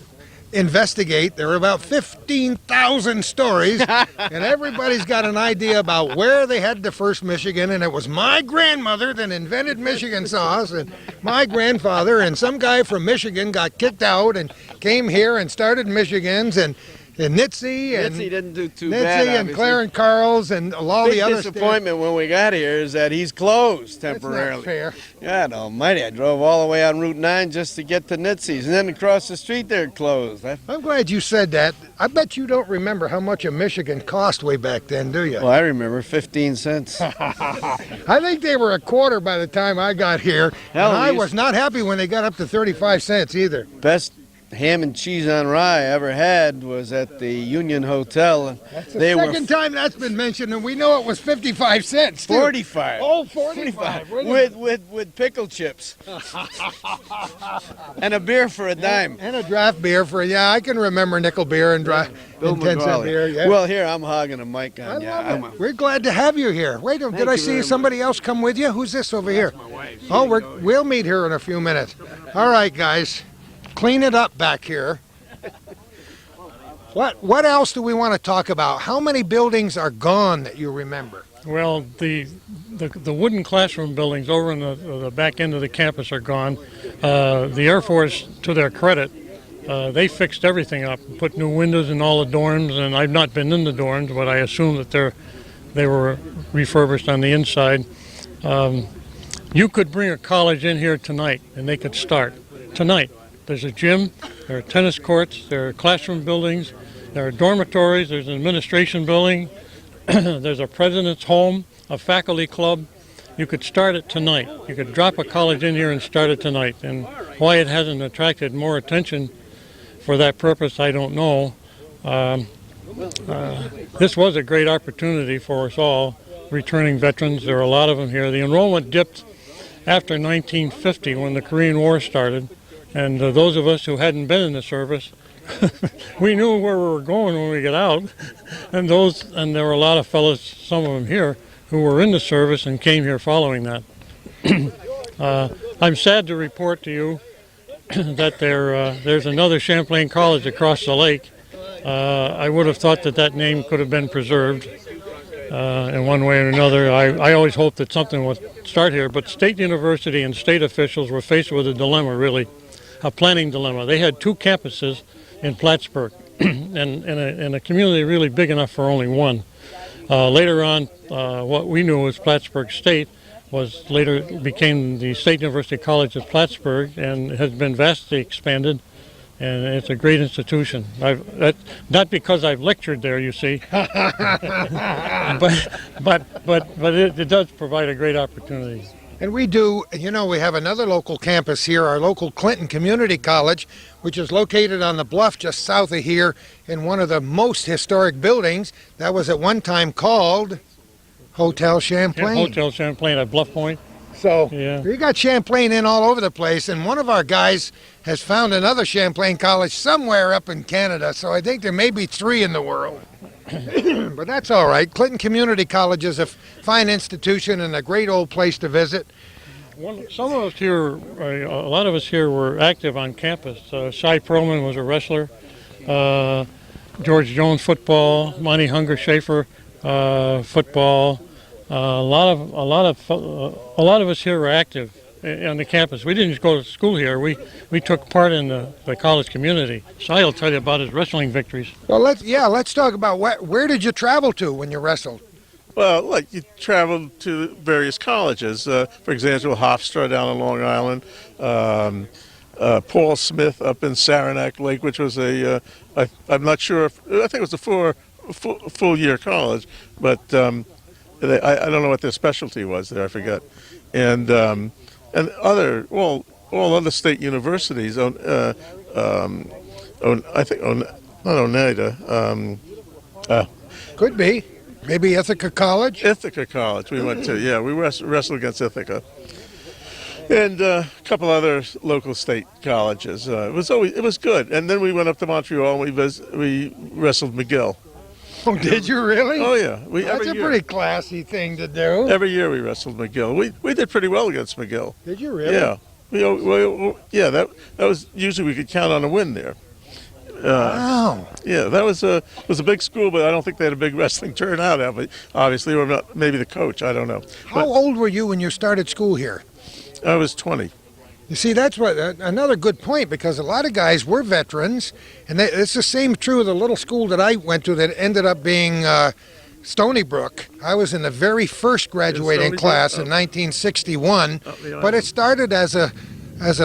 investigate, there are about 15,000 stories, and everybody's got an idea about where they had the first Michigan, and it was my grandmother that invented Michigan sauce, and my grandfather, and some guy from Michigan got kicked out and came here and started Michigans, and And Nitzy and
Nitzy didn't do too
Nitzy
bad.
and
obviously.
Claire and Carl's and all
Big
the other
disappointment when we got here is that he's closed
That's
temporarily.
not fair.
God almighty, I drove all the way on Route 9 just to get to Nitzy's, and then across the street they're closed.
I'm glad you said that. I bet you don't remember how much a Michigan cost way back then, do you?
Well, I remember 15 cents.
I think they were a quarter by the time I got here.
Hell,
and I
we
was not happy when they got up to 35 cents either.
Best ham and cheese on rye I ever had was at the Union Hotel.
That's the second time that's been mentioned, and we know it was 55 cents. Too.
45.
Oh, 45.
With pickle chips. And a beer for a dime.
And a draft beer for, yeah, I can remember nickel beer and dry
Bill
10 cent
McGauley.
beer. Yeah.
Well, here, I'm hogging a mic
I
on you.
love it. We're glad to have you here. Wait, did I
you
see
very
somebody else come with you? Who's this over here? Oh, we'll meet her in a few minutes. All right, guys. Clean it up back here. What else do we want to talk about? How many buildings are gone that you remember?
Well, the wooden classroom buildings over in the back end of the campus are gone. The Air Force, to their credit, they fixed everything up, put new windows in all the dorms, and I've not been in the dorms, but I assume that they were refurbished on the inside. You could bring a college in here tonight, and they could start tonight. There's a gym, there are tennis courts, there are classroom buildings, there are dormitories, there's an administration building, there's a president's home, a faculty club. You could start it tonight. You could drop a college in here and start it tonight. And why it hasn't attracted more attention for that purpose, I don't know. This was a great opportunity for us all, returning veterans. There are a lot of them here. The enrollment dipped after 1950 when the Korean War started. And those of us who hadn't been in the service, we knew where we were going when we got out. And there were a lot of fellows, some of them here, who were in the service and came here following that. I'm sad to report to you that there's another Champlain College across the lake. I would have thought that name could have been preserved in one way or another. I always hoped that something would start here, but State University and state officials were faced with a dilemma, really. A planning dilemma. They had two campuses in Plattsburgh and in a community really big enough for only one. Later on, what we knew as Plattsburgh State later became the State University College of Plattsburgh and has been vastly expanded, and it's a great institution. Not because I've lectured there, you see, but it does provide a great opportunity.
And we do, we have another local campus here, our local Clinton Community College, which is located on the bluff just south of here in one of the most historic buildings that was at one time called Hotel Champlain.
Yeah, Hotel Champlain at Bluff Point.
So
yeah.
We got Champlain in all over the place, and one of our guys has found another Champlain College somewhere up in Canada, so I think there may be 3 in the world. But that's all right. Clinton Community College is a fine institution and a great old place to visit.
Some of us here, a lot of us here were active on campus. Cy Perlman was a wrestler. George Jones football. Monty Hunger Schaefer football. A lot of us here were active on the campus. We didn't just go to school here. We took part in the college community. Cy will tell you about his wrestling victories.
Well, let's talk about where did you travel to when you wrestled?
Well, you traveled to various colleges. For example, Hofstra down on Long Island, Paul Smith up in Saranac Lake, which was I'm not sure I think it was a full year college, but I don't know what their specialty was there. I forget. And all other state universities I think not Oneida.
Could be. Maybe Ithaca College?
Ithaca College we went to, yeah. We wrestled against Ithaca. And a couple other local state colleges. It was good. And then we went up to Montreal and we wrestled McGill.
Oh, did you really?
Oh, yeah.
That's a pretty classy thing to do.
Every year we wrestled McGill. We did pretty well against McGill.
Did you really?
Yeah. That was usually we could count on a win there.
Wow.
Yeah, that was a big school, but I don't think they had a big wrestling turnout. Obviously, or maybe the coach. I don't know.
How old were you when you started school here?
I was 20.
You see, that's what another good point, because a lot of guys were veterans, and it's the same true of the little school that I went to that ended up being Stony Brook. I was in the very first graduating class in 1961, but it started as a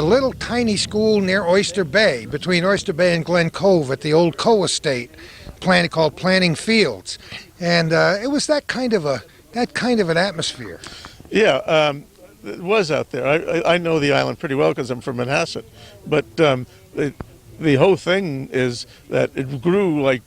little tiny school near Oyster Bay, between Oyster Bay and Glen Cove at the old Coe Estate, called Planting Fields, and it was that kind of an atmosphere.
Yeah. It was out there. I know the island pretty well because I'm from Manhasset, but the whole thing is that it grew like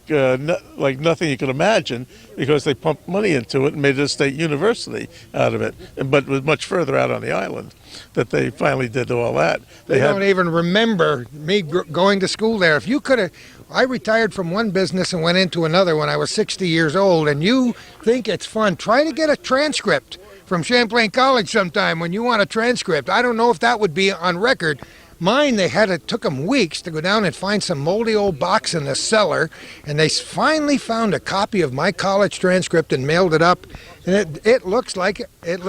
nothing you could imagine, because they pumped money into it and made it a state university out of it. But it was much further out on the island that they finally did all that.
They don't even remember me going to school there. If you could have, I retired from one business and went into another when I was 60 years old, and you think it's fun, try to get a transcript from Champlain College sometime when you want a transcript. I don't know if that would be on record. Mine, it took them weeks to go down and find some moldy old box in the cellar, and they finally found a copy of my college transcript and mailed it up. And it looks like an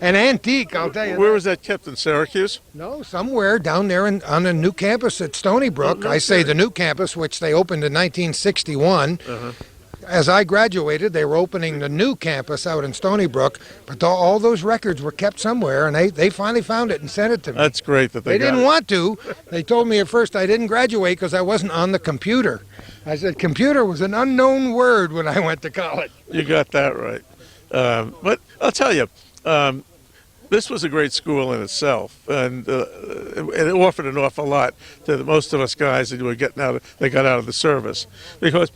antique, I'll tell you.
Where was that kept, in Syracuse?
No, somewhere down there on the new campus at Stony Brook. I say the new campus, which they opened in 1961. As I graduated, they were opening the new campus out in Stony Brook, but all those records were kept somewhere, and they finally found it and sent it to me.
That's great that they
didn't want to. They told me at first I didn't graduate because I wasn't on the computer. I said computer was an unknown word when I went to college.
You got that right. But I'll tell you, this was a great school in itself, and it offered an awful lot to most of us guys that were got out of the service, because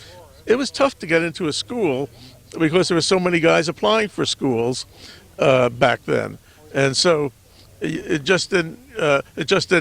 it was tough to get into a school because there were so many guys applying for schools back then, and so it just didn't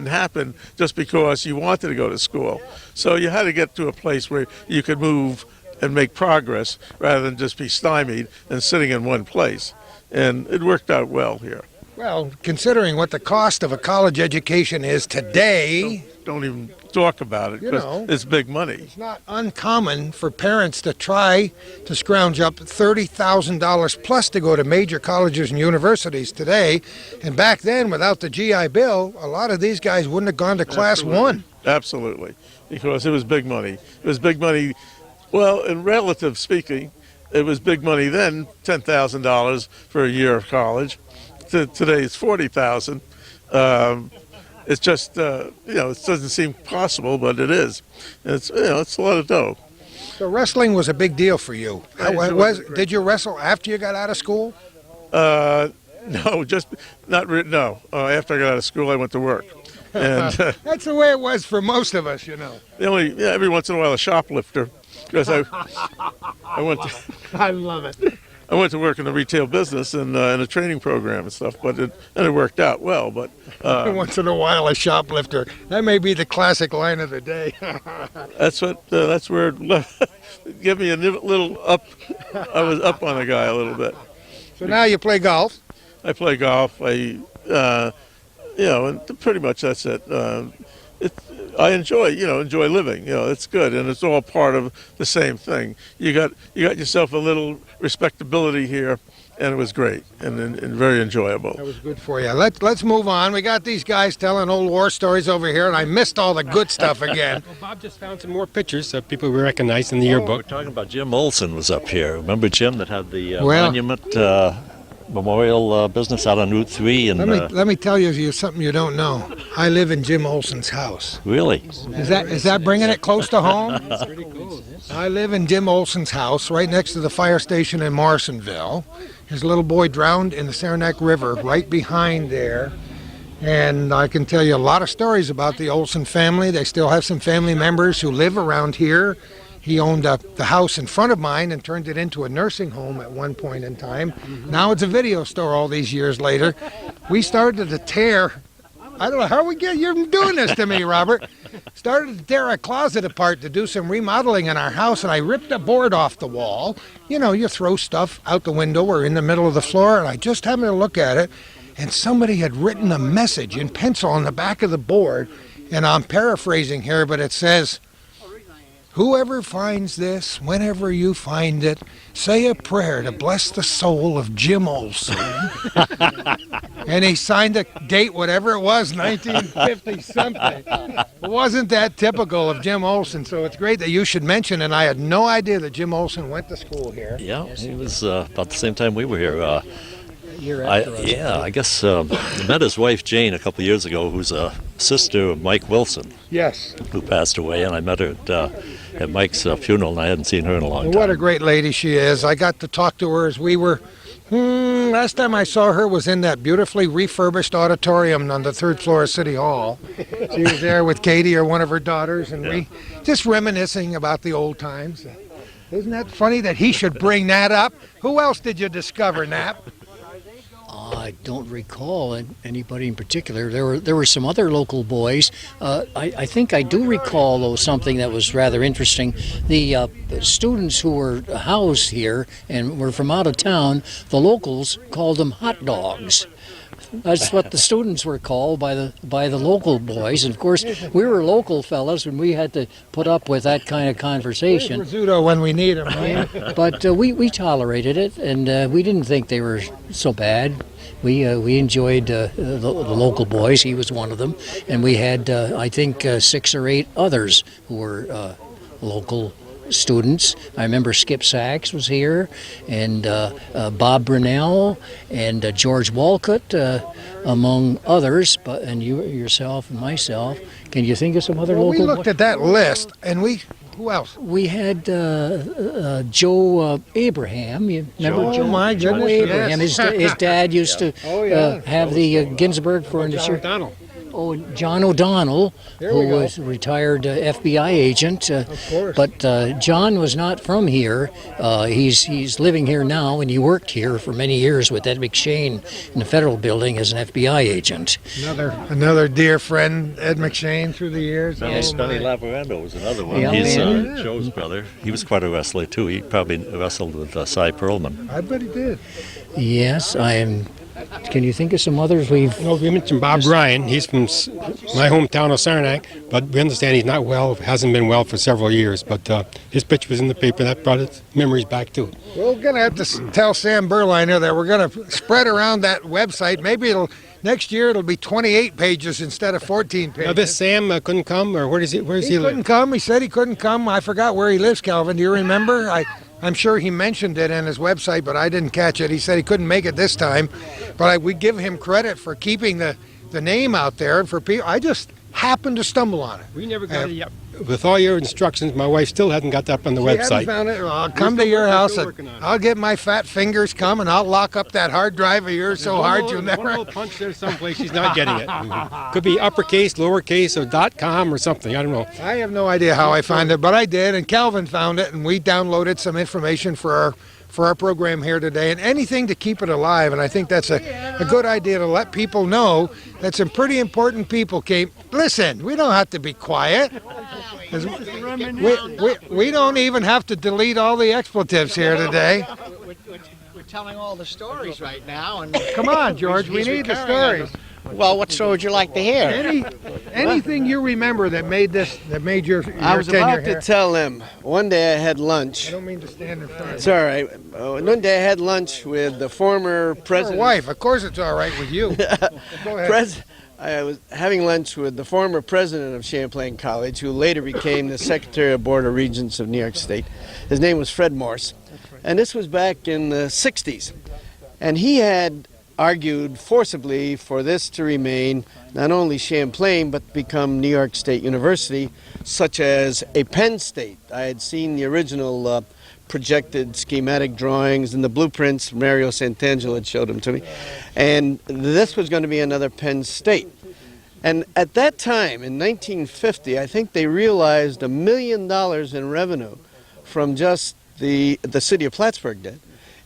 happen just because you wanted to go to school. So you had to get to a place where you could move and make progress rather than just be stymied and sitting in one place, and it worked out well here.
Well, considering what the cost of a college education is today,
don't even talk about it, because it's big money.
It's not uncommon for parents to try to scrounge up $30,000 plus to go to major colleges and universities today. And back then, without the GI Bill, a lot of these guys wouldn't have gone to class one.
Absolutely, because it was big money. It was big money. Well, in relative speaking, it was big money then, $10,000 for a year of college. Today it's $40,000. It's just, it doesn't seem possible, but it is. It's a lot of dough.
So wrestling was a big deal for you. Did you wrestle after you got out of school?
No, just not. No, after I got out of school, I went to work. And
that's the way it was for most of us,
every once in a while, a shoplifter, because I went to.
I love it.
I went to work in the retail business and in a training program and stuff, but it worked out well. But
once in a while, a shoplifter. That may be the classic line of the day.
That's where it give me a little up. I was up on a guy a little bit.
So now you play golf.
I play golf. And pretty much that's it. I enjoy living. It's good, and it's all part of the same thing. You got yourself a little respectability here, and it was great and very enjoyable.
That was good for you. Let's move on. We got these guys telling old war stories over here, and I missed all the good stuff again.
Well, Bob just found some more pictures of people we recognize in the yearbook.
We're talking about Jim Olson was up here. Remember Jim that had the monument memorial business out on Route 3? And
let me tell you something you don't know. I live in Jim Olson's house.
Really?
Is that bringing it close to home?
It's pretty close.
I live in Jim Olson's house, right next to the fire station in Morrisonville. His little boy drowned in the Saranac River right behind there. And I can tell you a lot of stories about the Olson family. They still have some family members who live around here. He owned the house in front of mine and turned it into a nursing home at one point in time. Mm-hmm. Now it's a video store all these years later. We started to tear, I don't know how you're doing this to me, Robert. Started to tear a closet apart to do some remodeling in our house, and I ripped a board off the wall. You throw stuff out the window or in the middle of the floor, and I just happened to look at it, and somebody had written a message in pencil on the back of the board, and I'm paraphrasing here, but it says, Whoever finds this, whenever you find it, say a prayer to bless the soul of Jim Olson. And he signed a date, whatever it was, 1950 something. It wasn't that typical of Jim Olson, so it's great that you should mention it. I had no idea that Jim Olson went to school here.
Yeah, he was about the same time we were here.
Year after us.
Yeah, I guess I met his wife Jane a couple of years ago, who's a sister of Mike Wilson,
Yes.
who passed away, and I met her at Mike's funeral, and I hadn't seen her in a long time.
What a great lady she is. I got to talk to her as we were. Last time I saw her was in that beautifully refurbished auditorium on the 3rd floor of City Hall. She was there with Katie, or one of her daughters, and we just reminiscing about the old times. Isn't that funny that he should bring that up? Who else did you discover, Knapp?
I don't recall anybody in particular. There were some other local boys. I think I do recall, though, something that was rather interesting. The students who were housed here and were from out of town, the locals called them hot dogs. That's what the students were called by the local boys. And of course, we were local fellas, and we had to put up with that kind of conversation.
Rizzuto when we need him, right?
But we tolerated it, and we didn't think they were so bad. We enjoyed the local boys. He was one of them, and we had I think 6 or 8 others who were local students. I remember Skip Sachs was here, and Bob Brunell, and George Walcott, among others. And you yourself and myself. Can you think of some other local?
We looked at that list, and who else?
We had Joe Abraham. You remember Joe?
Oh my
Joe
goodness!
Abraham.
Yes.
His dad used to have the Ginsburg furniture. Oh, John O'Donnell, who was a retired FBI agent.
Of course.
But John was not from here. He's living here now, and he worked here for many years with Ed McShane in the federal building as an FBI agent.
Another dear friend, Ed McShane, through the years.
Yes, Benny Lavarando was another one.
Yeah,
He's
man.
Joe's brother. He was quite a wrestler, too. He probably wrestled with Cy Perlman.
I bet he did.
Yes, I am. Can you think of some others
We mentioned Bob Ryan. He's from my hometown of Saranac, but we understand he's not well, hasn't been well for several years. But his picture was in the paper. That brought his memories back, too.
We're going to have to tell Sam Berliner that we're going to spread around that website. Maybe next year it'll be 28 pages instead of 14 pages.
Now, this Sam couldn't come, or where does he live?
He couldn't come. He said he couldn't come. I forgot where he lives, Calvin. Do you remember? I'm sure he mentioned it in his website, but I didn't catch it. He said he couldn't make it this time, but we give him credit for keeping the name out there. And for people, I just happened to stumble on it.
We never got it yet. With all your instructions, my wife still hasn't got that up on the
She
website.
hasn't found it. Well, I'll come to your house. I'll get my fat fingers come, and I'll lock up that hard drive of yours so hard you'll never.
One little punch there someplace. She's not getting it. Could be uppercase, lowercase, or .com or something. I don't know.
I have no idea how I found it, but I did, and Calvin found it, and we downloaded some information for our program here today, and anything to keep it alive. And I think that's a good idea to let people know that some pretty important people came. Listen, we don't have to be quiet. We don't even have to delete all the expletives here today.
We're telling all the stories right now. And
Come on, George, we need the stories.
Well, what story would you like to hear?
Anything you remember that made your
I was
tenure
about
here.
to tell him. One day I had lunch.
I don't mean to stand in front of
It's all right. One day I had lunch with the former
your
president.
wife. Of course it's all right with you. Go ahead.
I was having lunch with the former president of Champlain College, who later became the Secretary of Board of Regents of New York State. His name was Fred Morse. And this was back in the 60s. And he had argued forcibly for this to remain not only Champlain, but become New York State University, such as a Penn State. I had seen the original projected schematic drawings and the blueprints. Mario Santangelo had showed them to me. And this was going to be another Penn State. And at that time, in 1950, I think they realized $1 million in revenue from just the city of Plattsburgh did,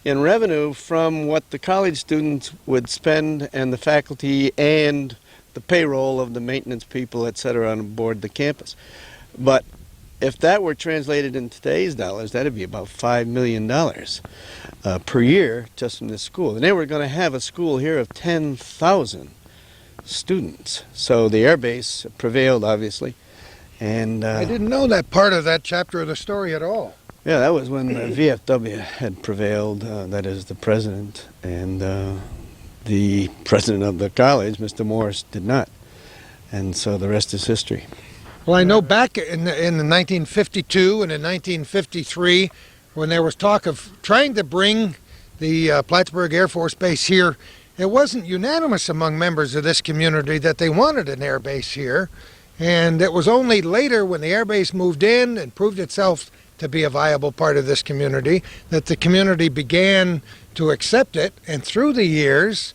in revenue from what the college students would spend and the faculty and the payroll of the maintenance people, et cetera, on board the campus. But if that were translated in today's dollars, that'd be about $5 million per year just from this school. And they were going to have a school here of 10,000 students. So the air base prevailed, obviously. And
I didn't know that part of that chapter of the story at all.
yeah, that was when the VFW had prevailed, that is the president, and the president of the college, Mr. Morris, did not. And so the rest is history.
Well, I know back in the 1952 and in 1953, when there was talk of trying to bring the Plattsburgh Air Force Base here, it wasn't unanimous among members of this community that they wanted an air base here. And it was only later, when the air base moved in and proved itself to be a viable part of this community, that the community began to accept it. And through the years,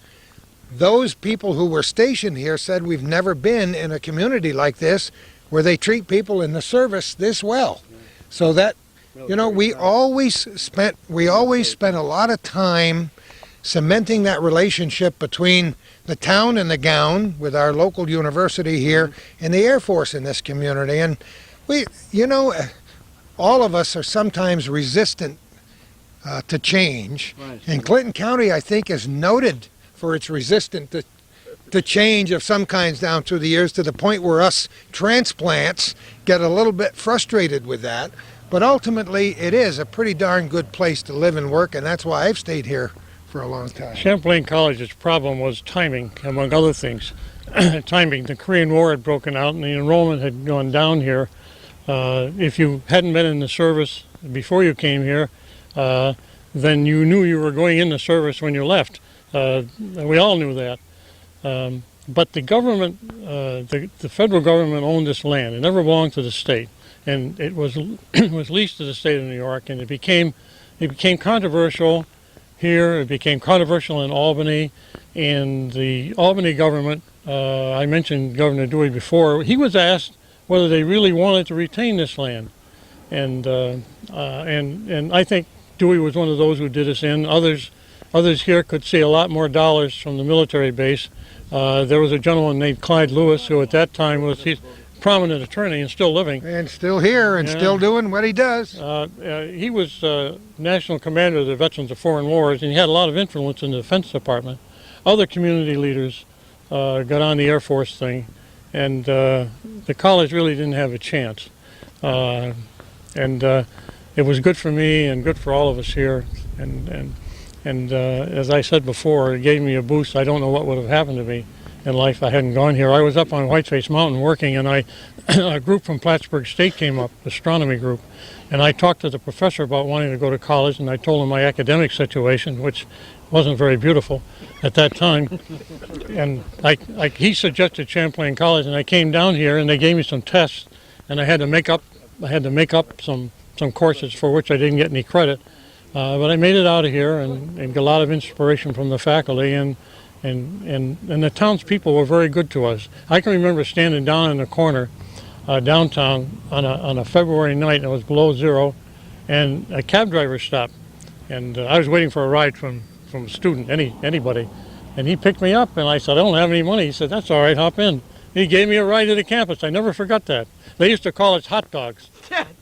those people who were stationed here said, we've never been in a community like this where they treat people in the service this well. So that, you know, we always spent a lot of time cementing that relationship between the town and the gown with our local university here and the Air Force in this community. And we, you know, all of us are sometimes resistant to change. And Clinton County, I think, is noted for its resistance to change of some kinds down through the years, to the point where us transplants get a little bit frustrated with that. But ultimately, it is a pretty darn good place to live and work, and that's why I've stayed here for a long time.
Champlain College's problem was timing, among other things. Timing. The Korean War had broken out and the enrollment had gone down here. If you hadn't been in the service before you came here, then you knew you were going in the service when you left. We all knew that. But the government, the federal government owned this land. It never belonged to the state. And it was leased to the state of New York, and it became controversial here. It became controversial in Albany, and the Albany government, I mentioned Governor Dewey before, he was asked whether they really wanted to retain this land. And I think Dewey was one of those who did us in. Others here could see a lot more dollars from the military base. There was a gentleman named Clyde Lewis, who at that time was a prominent attorney and still living.
And still here and still doing what he does.
He was national commander of the Veterans of Foreign Wars, and he had a lot of influence in the Defense Department. Other community leaders got on the Air Force thing, and the college really didn't have a chance. And it was good for me and good for all of us here. And as I said before, it gave me a boost. I don't know what would have happened to me in life if I hadn't gone here. I was up on Whiteface Mountain working, and a group from Plattsburgh State came up, astronomy group, and I talked to the professor about wanting to go to college, and I told him my academic situation, which wasn't very beautiful at that time. And he suggested Champlain College, and I came down here, and they gave me some tests, and I had to make up some courses for which I didn't get any credit. But I made it out of here and got a lot of inspiration from the faculty, and the townspeople were very good to us. I can remember standing down in the corner downtown on a February night, and it was below zero, and a cab driver stopped, and I was waiting for a ride from a student, anybody, and he picked me up, and I said, I don't have any money. He said, that's all right, hop in. He gave me a ride to the campus. I never forgot that. They used to call us hot dogs.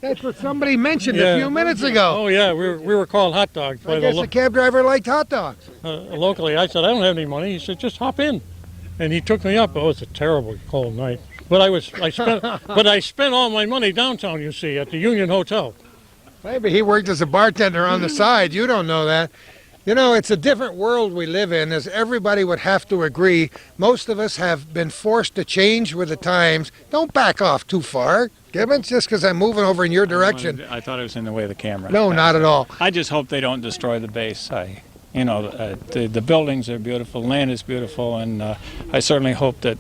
That's what somebody mentioned a few minutes ago.
Oh yeah, we were called hot dogs.
I guess the cab driver liked hot dogs.
Locally, I said, I don't have any money. He said, just hop in, and he took me up. Oh, it was a terrible cold night. But I spent all my money downtown. You see, at the Union Hotel.
Maybe he worked as a bartender on the side. You don't know that. You know, it's a different world we live in, as everybody would have to agree. Most of us have been forced to change with the times. Don't back off too far, Gibbons, just because I'm moving over in your direction.
I thought it was in the way of the camera.
No, not at all.
I just hope they don't destroy the base. The buildings are beautiful, land is beautiful, and I certainly hope that,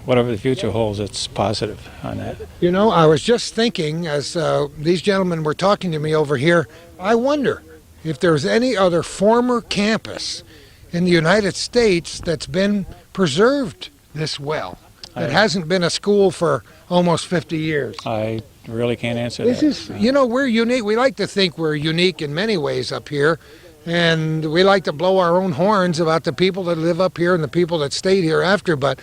whatever the future holds, it's positive on that.
You know, I was just thinking, as these gentlemen were talking to me over here, I wonder if there's any other former campus in the United States that's been preserved this well, that hasn't been a school for almost 50 years.
I really can't answer
that.
This
is, we're unique. We like to think we're unique in many ways up here, and we like to blow our own horns about the people that live up here and the people that stayed here after, but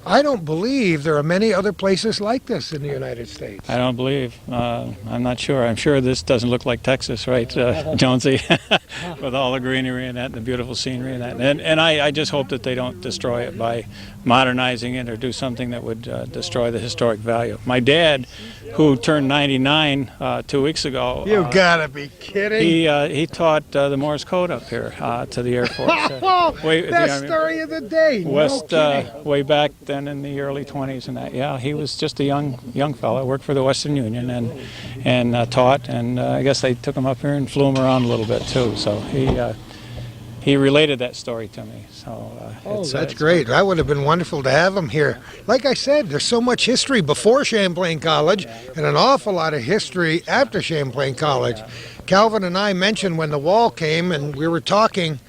I don't believe there are many other places like this in the United States.
I don't believe. I'm not sure. I'm sure this doesn't look like Texas, right, Jonesy? With all the greenery and that, and the beautiful scenery and that. And I just hope that they don't destroy it by modernizing it or do something that would destroy the historic value. My dad, who turned 99 2 weeks ago,
You gotta be kidding.
he taught the Morse code up here to the Air Force.
Best story of the day.
West,
No kidding.
way back then in the early 20s and that. Yeah, he was just a young fellow. Worked for the Western Union and taught. And I guess they took him up here and flew him around a little bit too. So he related that story to me. So
That's great. That would have been wonderful to have him here. Like I said, there's so much history before Champlain College and an awful lot of history after Champlain College. Calvin and I mentioned when the wall came, and we were talking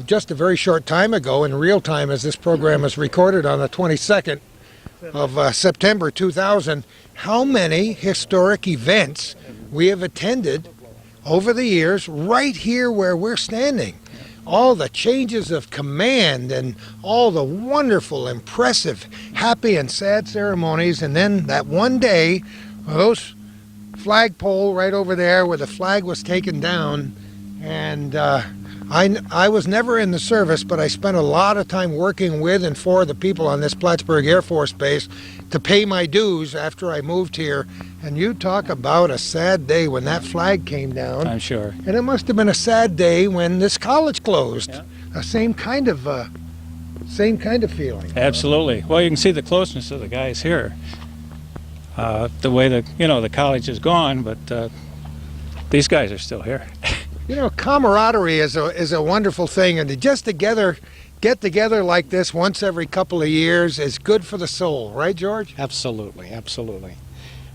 just a very short time ago in real time as this program is recorded on the 22nd of September 2000, how many historic events we have attended over the years right here where we're standing. All the changes of command and all the wonderful, impressive, happy and sad ceremonies, and then that one day, those flagpole right over there where the flag was taken down, and I was never in the service, but I spent a lot of time working with and for the people on this Plattsburgh Air Force Base to pay my dues after I moved here. And you talk about a sad day when that flag came down.
I'm sure.
And it must have been a sad day when this college closed.
Yeah.
The same kind of feeling.
Absolutely. Well, you can see the closeness of the guys here. The way the college is gone, but these guys are still here.
You know, camaraderie is a wonderful thing, and to just get together like this once every couple of years is good for the soul, right, George?
Absolutely, absolutely.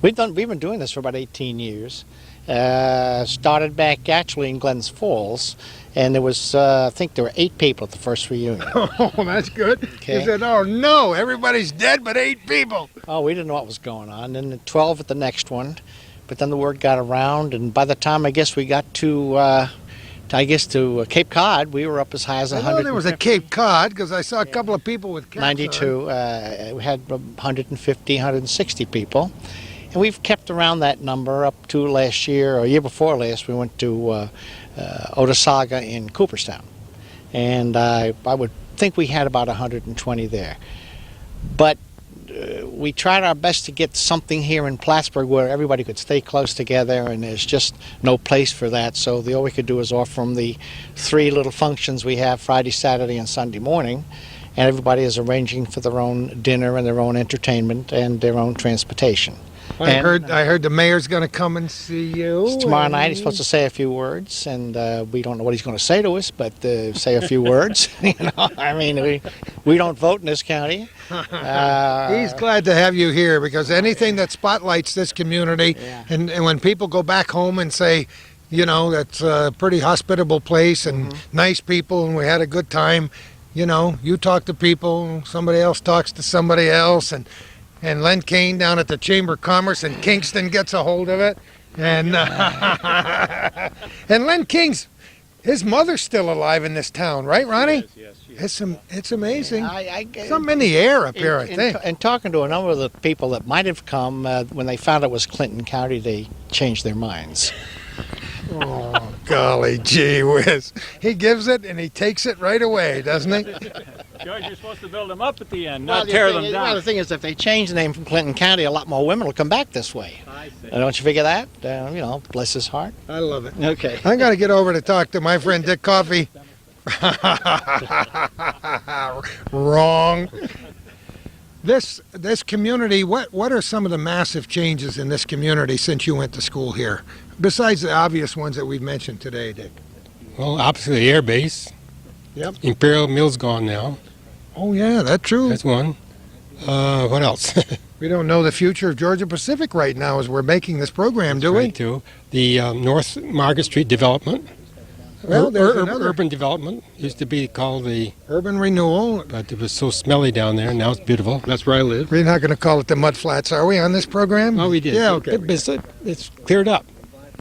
We've been doing this for about 18 years. Started back actually in Glens Falls, and there was I think there were 8 people at the first reunion.
Oh, that's good.
Okay.
You said, oh no, everybody's dead but 8 people.
Oh, we didn't know what was going on. And then 12 at the next one, but then the word got around, and by the time I guess we got to Cape Cod, we were up as high as 100.
I know there was a Cape Cod because I saw a couple of people with caps
92.
on.
We had 150, 160 people. And we've kept around that number up to last year, or year before last, we went to Otesaga in Cooperstown. And I would think we had about 120 there. But we tried our best to get something here in Plattsburgh where everybody could stay close together, and there's just no place for that. So all we could do is offer them the 3 little functions we have Friday, Saturday, and Sunday morning. And everybody is arranging for their own dinner and their own entertainment and their own transportation.
I heard the mayor's going to come and see you.
Tomorrow night he's supposed to say a few words, and we don't know what he's going to say to us, but say a few words. I mean, we don't vote in this county.
He's glad to have you here because anything that spotlights this community, and when people go back home and say, you know, that's a pretty hospitable place and nice people and we had a good time, you know, you talk to people, somebody else talks to somebody else, and Len Kane down at the Chamber of Commerce in Kingston gets a hold of it. And and Len King's, his mother's still alive in this town, right, Ronnie? Yes. It's amazing. Something in the air up here, I think.
And talking to a number of the people that might have come, when they found it was Clinton County, they changed their minds.
Oh, golly gee whiz. He gives it and he takes it right away, doesn't he?
George, you're supposed to build them up at the end, not tear them down.
Well, the thing is, if they change the name from Clinton County, a lot more women will come back this way.
I see.
Don't you figure that? You know, bless his heart.
I love it.
Okay.
I'm going to get over to talk to my friend Dick Coffey. Wrong. This community, what are some of the massive changes in this community since you went to school here? Besides the obvious ones that we've mentioned today, Dick.
Well, opposite the air base.
Yep.
Imperial Mill's gone now.
Oh yeah, that's true.
That's one. What else?
We don't know the future of Georgia Pacific right now as we're making this program, do we?
Right, too. The North Market Street development.
Well, there's another.
Urban development used to be called the
Urban renewal.
but it was so smelly down there. Now it's beautiful. That's where I live.
We're not going to call it the Mud Flats, are we, on this program?
Oh, we did.
Yeah, okay.
It's cleared up.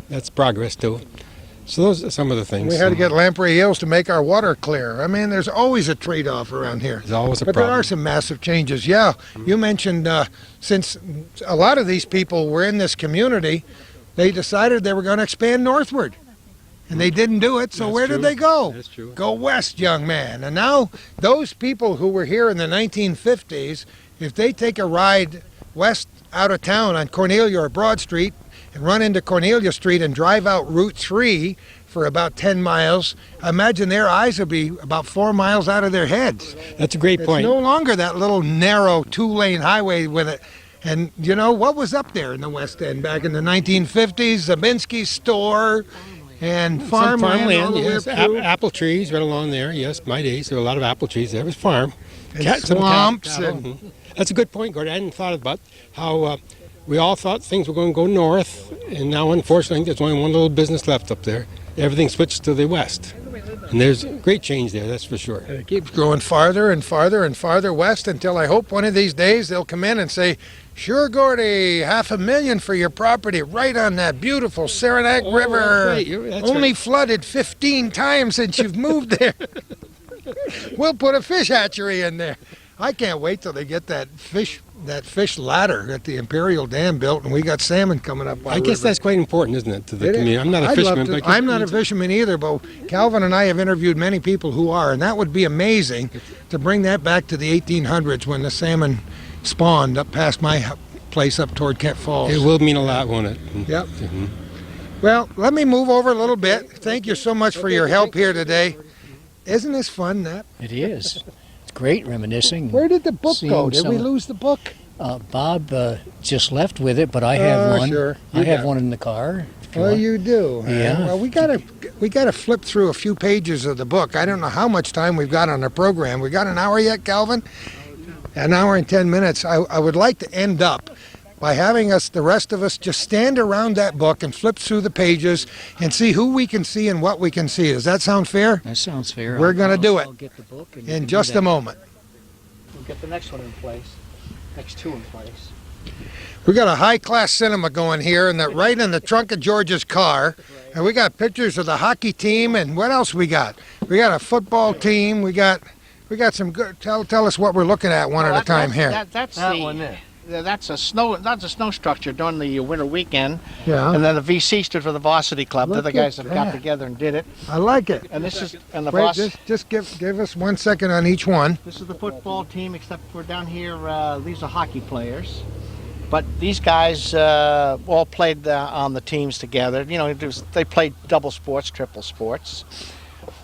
That's progress too. So those are some of the things.
We had to get Lamprey Hills to make our water clear. I mean, there's always a trade-off around here.
There's always a
But
problem.
there are some massive changes. Yeah, you mentioned since a lot of these people were in this community, they decided they were going to expand northward. And they didn't do it, so
That's
where
true.
did they go?
That's true.
Go west, young man. And now those people who were here in the 1950s, if they take a ride west out of town on Cornelia or Broad Street and run into Cornelia Street and drive out Route 3 for about 10 miles, imagine their eyes will be about 4 miles out of their heads.
That's a great point.
It's no longer that little narrow 2-lane highway with it. And you know, what was up there in the West End back in the 1950s? Zabinski's store and
Some
farmland all the way
yes.
up through.
Apple trees right along there. Yes, my days, there were a lot of apple trees. There was farm.
And
Some
swamps
cattle.
and-
Mhm. That's a good point, Gordon. I hadn't thought about how we all thought things were going to go north, and now, unfortunately, there's only one little business left up there. Everything switched to the west. And there's a great change there, that's for sure.
And it keeps growing farther and farther and farther west until I hope one of these days they'll come in and say, "Sure, Gordy, $500,000 for your property right on that beautiful Saranac River.
That's right. That's
Only
right.
flooded 15 times since you've moved there. We'll put a fish hatchery in there." I can't wait till they get that fish ladder at the Imperial Dam built, and we got salmon coming up.
I guess that's quite important, isn't it, to the
It is.
community? I'm not a
I'd love
fisherman,
to-
but
I'm not a fisherman either, but Calvin and I have interviewed many people who are, and that would be amazing to bring that back to the 1800s when the salmon spawned up past my place up toward Kent Falls.
it will mean a lot, won't it?
Yep. Well, let me move over a little bit. Thank you so much for your help here today. Isn't this fun, Nat?
It is. It's great reminiscing.
Where did the book go?
Seeing
Did we
some-
lose the book?
Bob just left with it, but I have one.
Sure.
I
You
have
got
one in the car. if you
Oh,
want.
you do. huh?
Yeah.
Well, we gotta flip through a few pages of the book. I don't know how much time we've got on the program. We got an hour yet, Calvin? An hour and 10 minutes. I would like to end up by having the rest of us, just stand around that book and flip through the pages and see who we can see and what we can see. Does that sound fair?
That sounds fair.
We're gonna do it.
I'll get the book and you
In
can
just
do
a
that.
moment.
We'll get the next one in place. Next two in place.
We got a high-class cinema going here, and right in the trunk of George's car. And we got pictures of the hockey team, and what else we got? We got a football team. We got some good. Tell us what we're looking at one at a time here.
That's
That one there.
That's a snow. That's a snow structure during the winter weekend.
Yeah,
And then the VC stood for the Varsity Club. They're the
Look
guys
at
that got
that.
together and did it.
I like it.
And this is and the
Wait,
Vars.
just give us 1 second on each one.
This is the football team, except for down here. These are hockey players. But these guys all played on the teams together. You know, they played double sports, triple sports.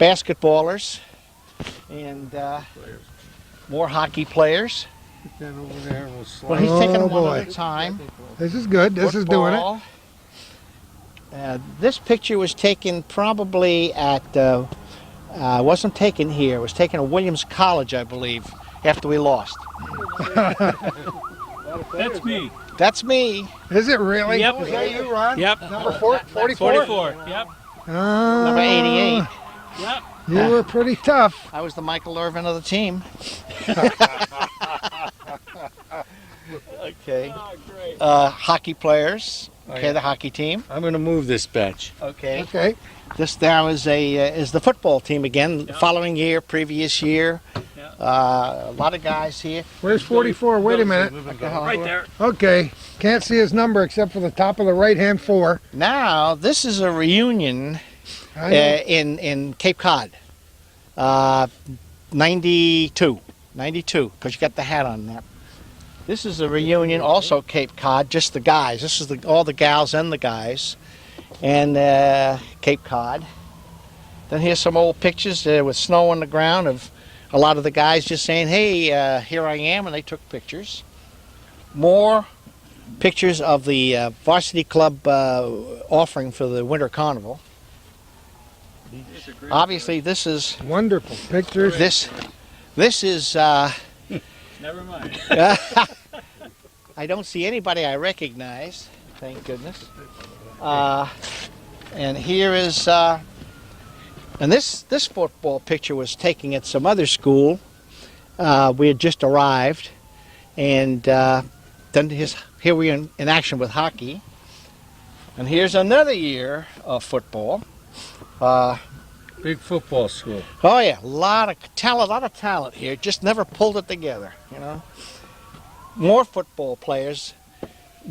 Basketballers and more hockey players. Well, he's taking
Oh,
them one
boy.
at a time.
This is good. This is doing it.
Football. This picture was taken probably at, wasn't taken here. It was taken at Williams College, I believe, after we lost.
That's me.
That's me.
Is it really?
Yep.
Is that you, Ron?
Yep.
Number 44?
44. Yep.
Number 88.
Yep.
You were pretty tough.
I was the Michael Irvin of the team. Okay. Hockey players. Okay, the hockey team.
I'm going to move this bench.
Okay.
Okay.
This now is the football team again. Following year, previous year. A lot of guys here.
Where's 44? Wait a minute.
Right there.
Okay. Can't see his number except for the top of the right-hand 4.
Now this is a reunion
I know.
in Cape Cod. 92, because you got the hat on that. This is a reunion, also Cape Cod, just the guys. This is all the gals and the guys, and Cape Cod. Then here's some old pictures with snow on the ground of a lot of the guys just saying, "Hey, here I am," and they took pictures. More pictures of the Varsity Club offering for the Winter Carnival. Obviously, this is
Wonderful pictures.
this is.
Never mind.
I don't see anybody I recognize, thank goodness. And here is, and this football picture was taken at some other school. We had just arrived, and then here we are in action with hockey. And here's another year of football.
Big football school.
Oh yeah, a lot of talent here. Just never pulled it together, you know. More football players.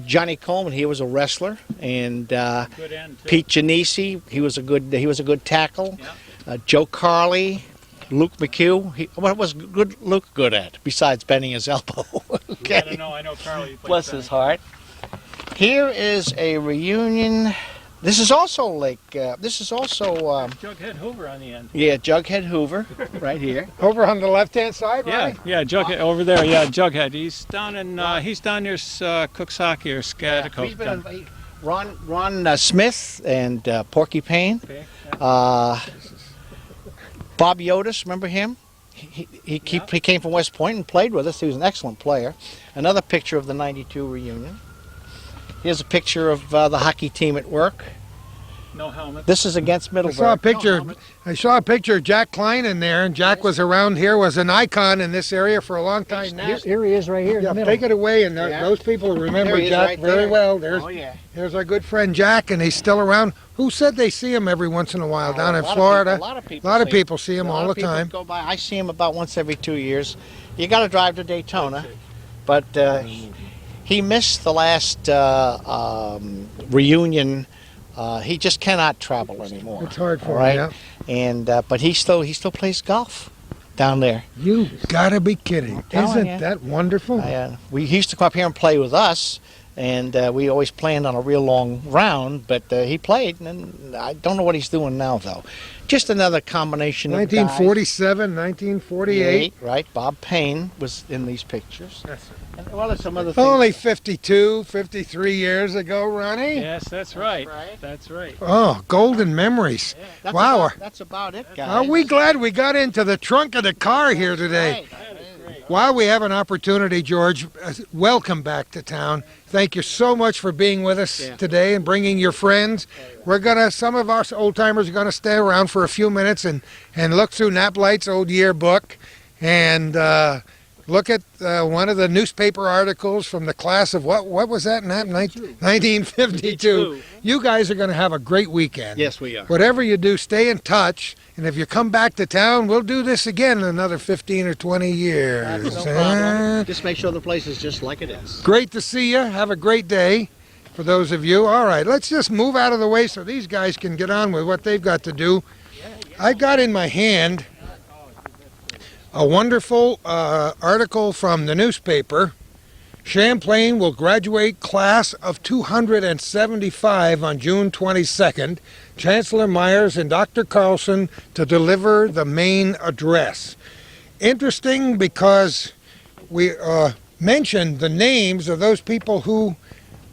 Johnny Coleman, he was a wrestler, and
Good end, too.
Pete Genesi, he was a good tackle. Joe Carley, Luke McHugh. What was Luke good at besides bending his elbow? Okay.
I don't know. I know Carly.
Bless his heart. Here is a reunion. This is also
Jughead Hoover on the end.
yeah, Jughead Hoover, right here.
Over on the left-hand side,
Yeah,
right?
yeah, Jughead over there. Yeah, Jughead. He's down near Cooksaki or
He's
Scaticoke.
been Ron Smith and Porky Payne.
Okay.
Bob Yotis, remember him? He came from West Point and played with us. He was an excellent player. Another picture of the '92 reunion. Here's a picture of the hockey team at work.
No helmet.
This is against Middleburg.
I saw a picture of Jack Klein in there, and Jack was around here, was an icon in this area for a long time now.
Here he is, right here in
Yeah,
the middle.
take it away, and those people remember
There he is,
Jack
right
very
there.
well.
Oh, yeah.
There's our good friend Jack, and he's still around. Who said they see him every once in a while down in Florida?
A lot of people.
A lot of people see him all the time.
Go by. I see him about once every 2 years. You got to drive to Daytona, but he missed the last reunion. He just cannot travel anymore.
It's hard for
all right?
him. Yeah.
And but he still plays golf down there.
You gotta be kidding!
telling
Isn't
you.
that wonderful?
He used to come up here and play with us, and we always planned on a real long round. But he played, and I don't know what he's doing now, though. Just another combination of
1947, 1948.
right? Bob Payne was in these pictures. And, well, there's some other things.
Only 52, 53 years ago, Ronnie.
Yes, that's right.
right.
That's right.
Oh, golden memories.
That's
Wow.
That's about it, guys.
Are we glad we got into the trunk of the car here today?
Right.
While we have an opportunity, George, welcome back to town. Thank you so much for being with us today and bringing your friends. Some of us old timers are gonna stay around for a few minutes and look through Nap Light's old yearbook and look at one of the newspaper articles from the class of what was that, Nap? 1952. You guys are gonna have a great weekend.
Yes, we are.
Whatever you do, stay in touch. And if you come back to town, we'll do this again in another 15 or 20 years.
That's no problem. Just make sure the place is just like it is.
Great to see you. Have a great day for those of you. All right, let's just move out of the way so these guys can get on with what they've got to do. I got in my hand a wonderful article from the newspaper. Champlain will graduate class of 275 on June 22nd. Chancellor Myers and Dr. Carlson to deliver the main address. Interesting because we mentioned the names of those people who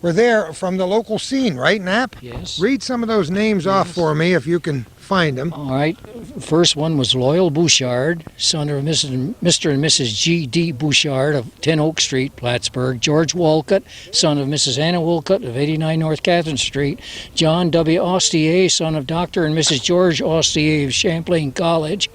were there from the local scene, right, Knapp?
Yes.
Read some of those names off for me if you can find them.
All right. First one was Loyal Bouchard, son of Mr. and Mrs. G.D. Bouchard of 10 Oak Street, Plattsburgh. George Wolcott, son of Mrs. Anna Wolcott of 89 North Catherine Street. John W. Ostier, son of Dr. and Mrs. George Ostier of Champlain College.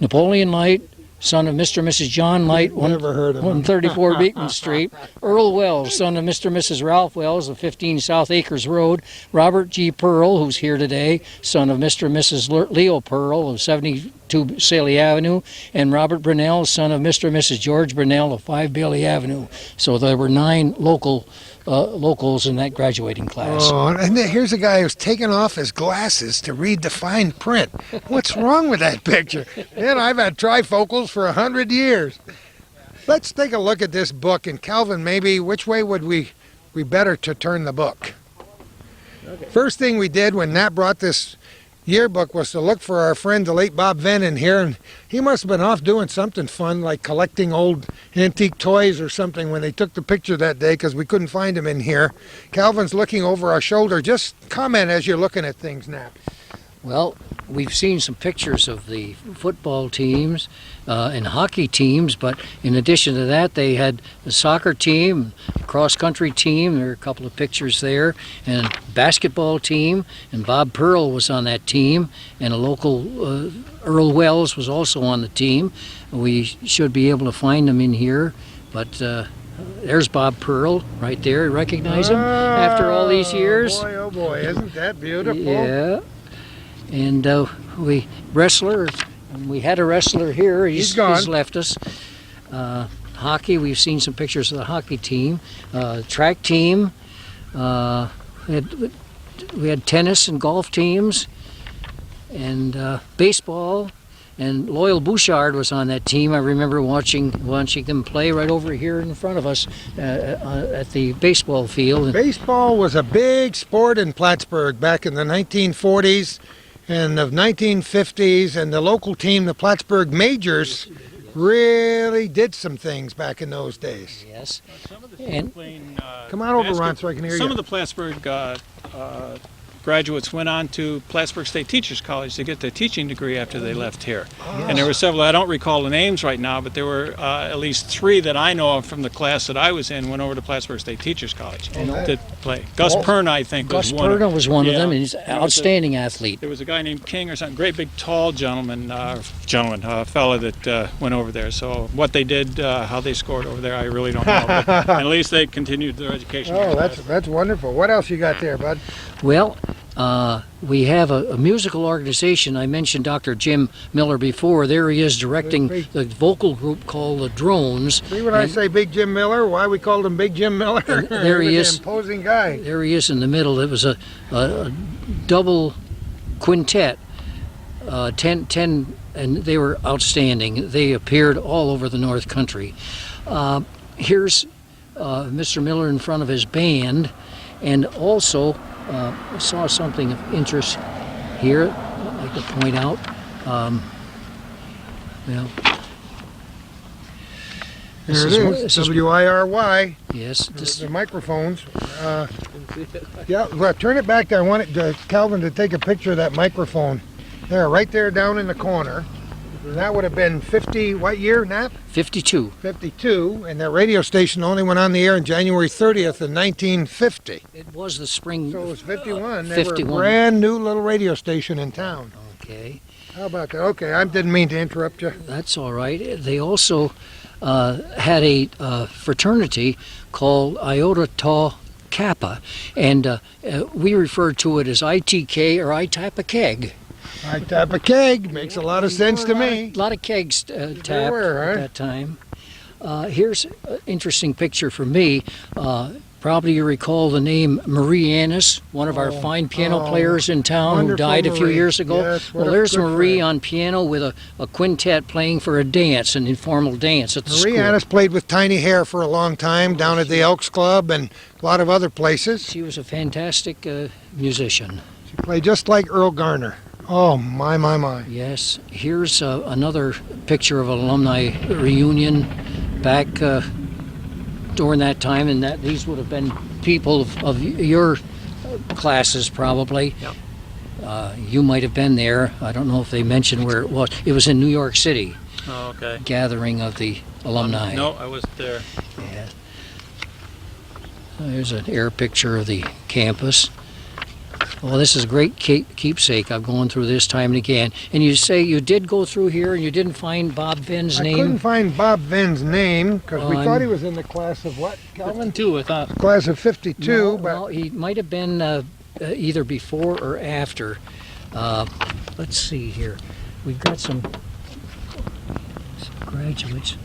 Napoleon Light, son of Mr. and Mrs. John Light,
Never heard of them.
134 Beekman Street. Earl Wells, son of Mr. and Mrs. Ralph Wells of 15 South Acres Road. Robert G. Pearl, who's here today, son of Mr. and Mrs. Leo Pearl of 72 Saley Avenue. And Robert Brunell, son of Mr. and Mrs. George Brunell of 5 Bailey Avenue. So there were 9 locals in that graduating class.
Oh, and then here's a guy who's taken off his glasses to read the fine print. What's wrong with that picture? And I've had trifocals for 100 years. Let's take a look at this book. And Calvin, maybe which way would we better to turn the book? Okay. First thing we did when Nat brought this yearbook was to look for our friend, the late Bob Venn, in here, and he must have been off doing something fun, like collecting old antique toys or something when they took the picture that day, because we couldn't find him in here. Calvin's looking over our shoulder. Just comment as you're looking at things, Nap.
Well, we've seen some pictures of the football teams and hockey teams, but in addition to that, they had a soccer team, cross-country team. There are a couple of pictures there, and a basketball team, and Bob Pearl was on that team, and a local Earl Wells was also on the team. We should be able to find them in here, but there's Bob Pearl right there. Recognize him after all these years?
Boy, oh boy, isn't that beautiful?
Yeah. And we had a wrestler here.
He's gone.
He's left us. Hockey, we've seen some pictures of the hockey team. Track team, We had tennis and golf teams, and baseball. And Loyal Bouchard was on that team. I remember watching them play right over here in front of us at the baseball field.
Baseball was a big sport in Plattsburgh back in the 1940s and the 1950s, and the local team, the Plattsburgh Majors, really did some things back in those days.
Yes.
And
come on over, Ron, so I can hear you.
Some of the Plattsburgh graduates went on to Plattsburgh State Teachers College to get their teaching degree after they left here. And there were several, I don't recall the names right now, but there were at least 3 that I know of from the class that I was in went over to Plattsburgh State Teachers College to play. Gus Perna, I think, was one.
Gus Perna was one of them, and he's an outstanding athlete.
There was a guy named King or something, great big tall gentleman, fella that went over there. So what they did, how they scored over there, I really don't know. But at least they continued their education.
Oh, that's wonderful. What else you got there, bud?
Well, we have a musical organization. I mentioned Dr. Jim Miller before. There he is directing the vocal group called the Drones.
See what I say, Big Jim Miller? Why we called him Big Jim Miller?
There he is.
An imposing guy.
There he is in the middle. It was a double quintet, 10, and they were outstanding. They appeared all over the North Country. Here's Mr. Miller in front of his band, and also I saw something of interest here I'd like to point out.
There it is, WIRY.
Yes.
The microphones. Yeah, well, turn it back there. I want Calvin to take a picture of that microphone. There, right there down in the corner. That would have been 50, what year, Nat?
52.
52, and that radio station only went on the air on January 30th of 1950.
It was the spring.
So it was 51. They
51.
were a brand new little radio station in town.
Okay.
How about that? Okay, I didn't mean to interrupt you.
That's all right. They also had a fraternity called Iota Tau Kappa, and we referred to it as ITK or I Type a Keg.
I tap a keg. Makes a lot of sense to me.
A lot of kegs tapped
were,
at that time. Here's an interesting picture for me. Probably you recall the name Marie Annis, one of our fine piano players in town who died a few years ago.
Yes,
well, there's Marie on piano with a quintet playing for a dance, an informal dance at the school.
Marie Annis played with Tiny Hair for a long time down at the Elks Club and a lot of other places.
She was a fantastic musician.
She played just like Earl Garner. Oh, my.
Yes. Here's another picture of an alumni reunion back during that time, and these would have been people of your classes probably.
Yep.
You might have been there. I don't know if they mentioned where it was. It was in New York City.
Oh, okay.
Gathering of the alumni.
No, I wasn't there.
Yeah. There's an air picture of the campus. Well, this is a great keepsake. I'm going through this time and again. And you say you did go through here and you didn't find Bob Vinn's name?
I couldn't find Bob Vinn's name because we thought he was in the class of what, Calvin?
52, I thought.
Class of 52.
No,
but
well, he might have been either before or after. Let's see here. We've got some graduates.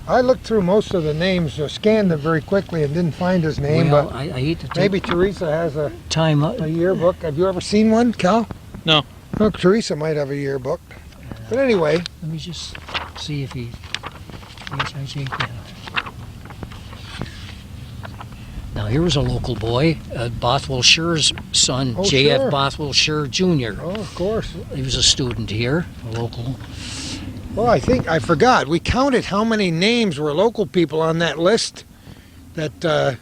I looked through most of the names, scanned them very quickly and didn't find his name,
Well,
but
I hate to take
maybe Teresa has a
time.
yearbook. Have you ever seen one, Cal?
No.
Oh, Teresa might have a yearbook. But anyway.
Let me just see if he... Now, here was a local boy, Bothwell Scher's son, J.F.
Sure.
Bothwell Scher Jr.
Oh, of course.
He was a student here, a local.
Well, I forgot. We counted how many names were local people on that list that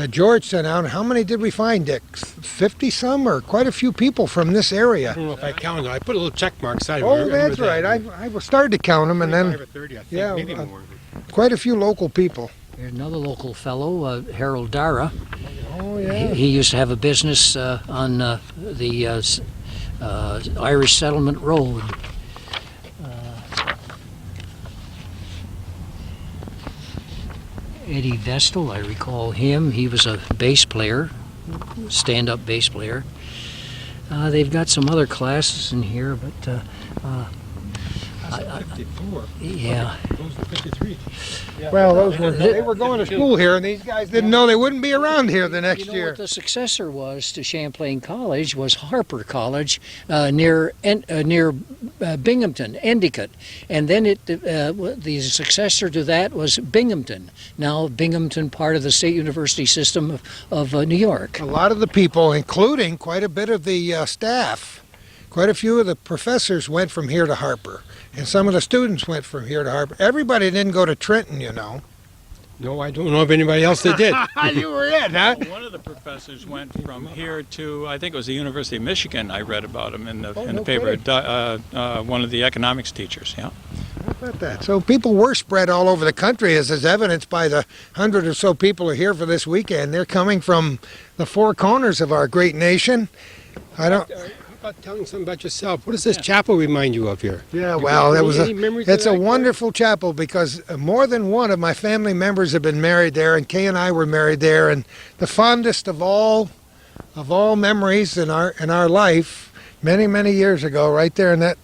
George sent out. How many did we find, Dick? 50-some or quite a few people from this area?
I don't know if I counted. I put a little check mark beside it.
Oh, that's right. I started to count them, and then
30, I think,
yeah,
maybe more.
Quite a few local people.
Here's another local fellow, Harold Dara.
Oh, yeah.
He used to have a business on the Irish Settlement Road. Eddie Vestal, I recall him. He was a bass player, stand-up bass player. They've got some other classes in here, but
54.
Yeah.
Those are 53.
Well, they were going to school here, and these guys didn't know they wouldn't be around here the next
You know
year.
what the successor was to Champlain College was Harper College near Binghamton, Endicott, and then the successor to that was Binghamton. Now Binghamton, part of the State University system of New York.
A lot of the people, including quite a bit of the staff, quite a few of the professors went from here to Harper, and some of the students went from here to Harper. Everybody didn't go to Trenton, you know.
No, I don't know of anybody else that did.
You were in, huh?
One of the professors went from here to, I think it was the University of Michigan. I read about him in the paper. One of the economics teachers, yeah.
How about that? So people were spread all over the country, as is evidenced by the 100 or so people who are here for this weekend. They're coming from the four corners of our great nation.
How about telling something about yourself? What does this chapel remind you of here?
Yeah, well, it's a
wonderful.
wonderful chapel because more than one of my family members have been married there, and Kay and I were married there, and the fondest of all memories in our life, many years ago, right there in that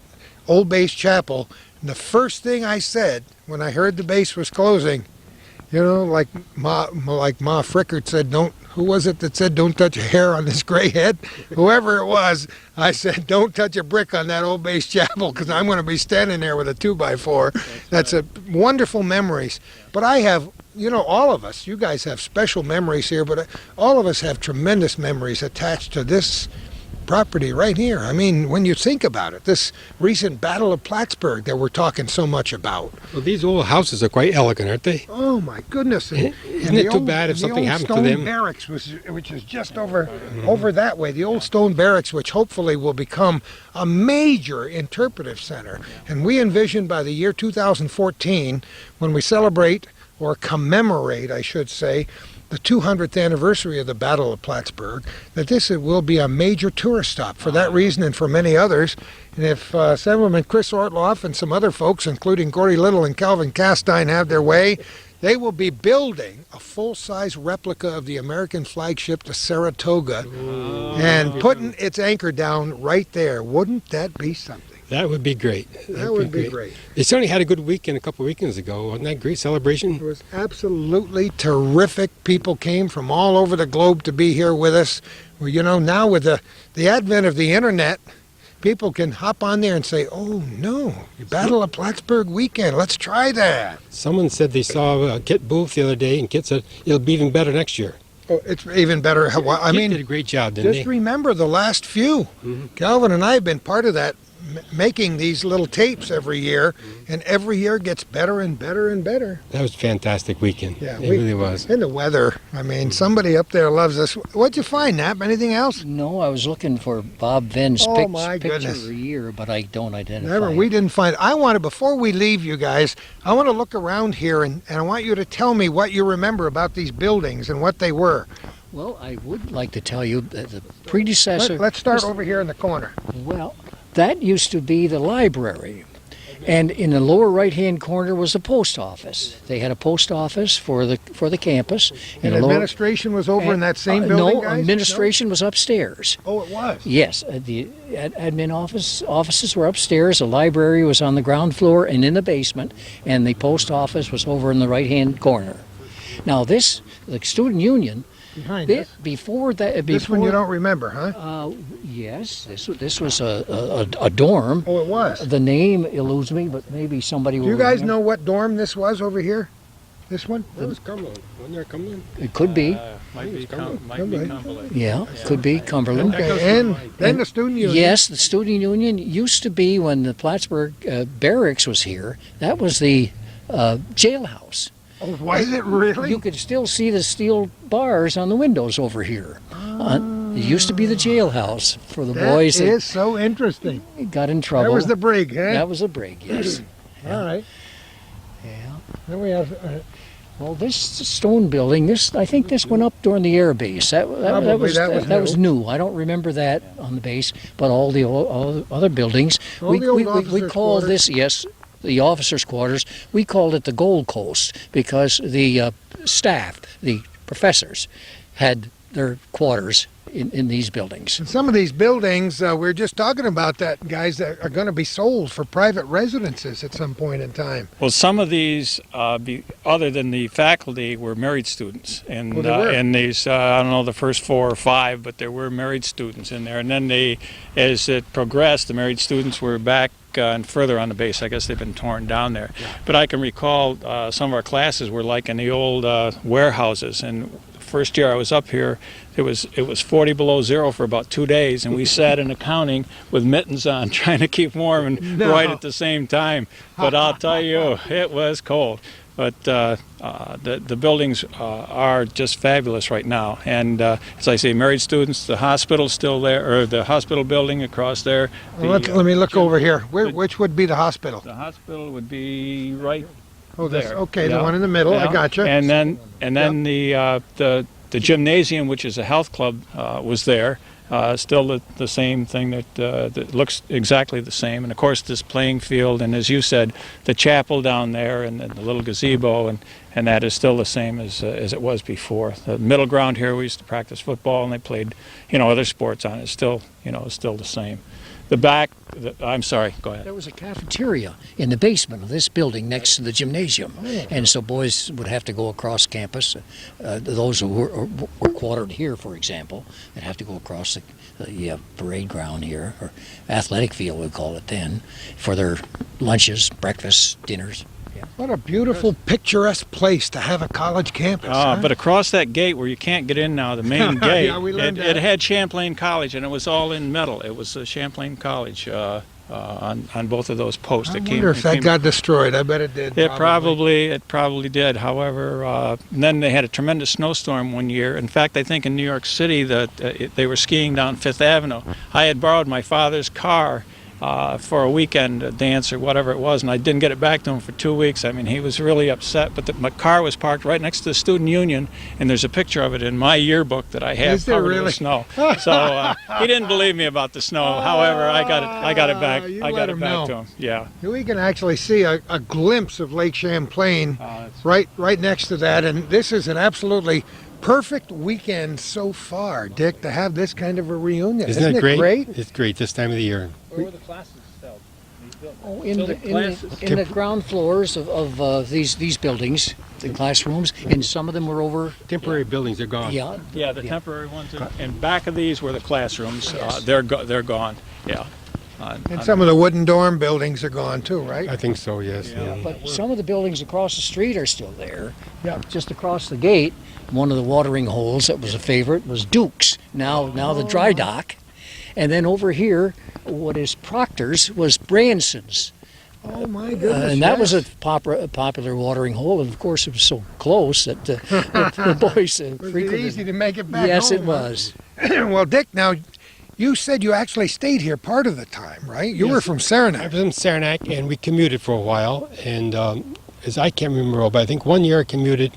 old base chapel. And the first thing I said when I heard the base was closing, you know, like Ma Frickert said, who was it that said, don't touch a hair on this gray head? Whoever it was, I said, don't touch a brick on that old base chapel because I'm going to be standing there with a 2x4. That's a wonderful memories. But I have, you know, all of us, you guys have special memories here, but all of us have tremendous memories attached to this property right here. I mean, when you think about it, this recent Battle of Plattsburgh that we're talking so much about.
Well, these old houses are quite elegant, aren't they?
Oh my goodness!
Isn't it too bad if something happened to them?
The old stone barracks, which is just over that way. The old stone barracks, which hopefully will become a major interpretive center, and we envision by the year 2014, when we celebrate or commemorate, I should say, the 200th anniversary of the Battle of Plattsburgh, that this will be a major tourist stop for that reason and for many others. And if Senator Chris Ortloff and some other folks, including Gordy Little and Calvin Castine, have their way, they will be building a full-size replica of the American flagship, the Saratoga, and putting its anchor down right there. Wouldn't that be something?
That would be great.
That would be great.
They certainly had a good weekend a couple of weekends ago. Wasn't that a great celebration?
It was absolutely terrific. People came from all over the globe to be here with us. Well, you know, now with the advent of the internet, people can hop on there and say, oh no, Battle of Plattsburgh weekend, let's try that.
Someone said they saw Kit Booth the other day, and Kit said it'll be even better next year.
Oh, it's even better. I mean,
Kit did a great job, didn't he?
Just remember the last few. Calvin and I have been part of that, making these little tapes every year, and every year gets better and better and better.
That was a fantastic weekend.
Yeah,
it really was.
And the weather. I mean, somebody up there loves us. What'd you find, Knapp? Anything else?
No, I was looking for Bob Venn's
my
picture
goodness.
of the year, but I don't identify
Never.
it.
We didn't find it. Before we leave, you guys, I want to look around here, and I want you to tell me what you remember about these buildings and what they were.
Well, I would like to tell you that the predecessor...
Let's start over here in the corner.
Well, that used to be the library. And in the lower right-hand corner was the post office. They had a post office for the campus.
And administration was over in that same building, guys?
No, administration was upstairs.
Oh, it was?
Yes, the admin offices were upstairs. The library was on the ground floor and in the basement, and the post office was over in the right-hand corner. Now the student union...
Behind us.
Before that,
this one you don't remember, huh?
Yes, this was a dorm.
Oh, it was.
The name eludes me, but maybe somebody will.
Do you guys know what dorm this was over here? This one?
That was Cumberland. Wasn't there Cumberland?
It could be.
Might be Cumberland.
Yeah, could be Cumberland.
Okay. And then the student union.
Yes, the student union used to be, when the Plattsburgh barracks was here, that was the jailhouse.
Oh, was it really?
You could still see the steel bars on the windows over here. It used to be the jailhouse for the boys
that is so interesting.
Got in trouble.
That was the brig, huh?
That was the brig, yes.
All right.
Yeah.
Then we have...
well, this stone building, I think this went up during the air base. That was new. I don't remember that on the base, but all the other buildings. We call this, yes, the officers' quarters, we called it the Gold Coast because the staff, the professors, had their quarters in these buildings.
And some of these buildings, we were just talking about that, guys, that are going to be sold for private residences at some point in time.
Well, some of these, other than the faculty, were married students. And in these, I don't know the first 4 or 5, but there were married students in there. And then as it progressed, the married students were back and further on the base. I guess they've been torn down there. Yeah. But I can recall some of our classes were like in the old warehouses. And the first year I was up here, it was 40 below zero for about 2 days, and we sat in accounting with mittens on, trying to keep warm and write at the same time. But I'll tell you, it was cold. But the buildings are just fabulous right now. And as I say, married students, the hospital's still there, or the hospital building across there.
Let me look over here. Which would be the hospital?
The hospital would be right there.
Okay, yeah. The one in the middle. Yeah. I gotcha.
And then the gymnasium, which is a health club, was there. Still the same thing that looks exactly the same, and of course this playing field, and as you said, the chapel down there, and the little gazebo, and that is still the same as it was before. The middle ground here, we used to practice football, and they played, other sports on it. It's still, still the same. The back, I'm sorry, go ahead.
There was a cafeteria in the basement of this building next to the gymnasium. And so boys would have to go across campus. Those who were quartered here, for example, would have to go across the parade ground here, or athletic field we call it then, for their lunches, breakfasts, dinners. Yeah.
What a beautiful, picturesque place to have a college campus. Huh?
But across that gate where you can't get in now, the main gate, it had Champlain College, and it was all in metal. It was Champlain College on both of those posts.
I wonder if that got destroyed. I bet it did.
It probably did. However, then they had a tremendous snowstorm one year. In fact, I think in New York City that they were skiing down Fifth Avenue. I had borrowed my father's car for a weekend dance or whatever it was, and I didn't get it back to him for 2 weeks. I mean, he was really upset, but my car was parked right next to the student union, and there's a picture of it in my yearbook that I have covered in snow. So he didn't believe me about the snow. However, I got it back. I got it back to him. Yeah.
We can actually see a glimpse of Lake Champlain right next to that, and this is an absolutely perfect weekend so far, Dick, to have this kind of a reunion. Isn't it great?
It's great this time of the year.
Where were the classes held?
In the ground floors of these buildings, the classrooms, and some of them were over.
Temporary buildings, they're gone.
Yeah, the temporary ones. And back of these were the classrooms. Yes. They're gone. Yeah.
And some of the wooden dorm buildings are gone too, right?
I think so, yes.
Yeah. But some of the buildings across the street are still there. Yeah. Just across the gate, one of the watering holes that was a favorite was Duke's. Now the dry dock. And then over here, what is Proctor's was Branson's.
Oh my goodness!
And that was a popular watering hole, and of course it was so close that the boys
was it easy to make it back
Yes,
home,
it was.
Well, Dick, now you said you actually stayed here part of the time, right? You were from Saranac.
I was from Saranac, and we commuted for a while. And as I can't remember, but I think 1 year I commuted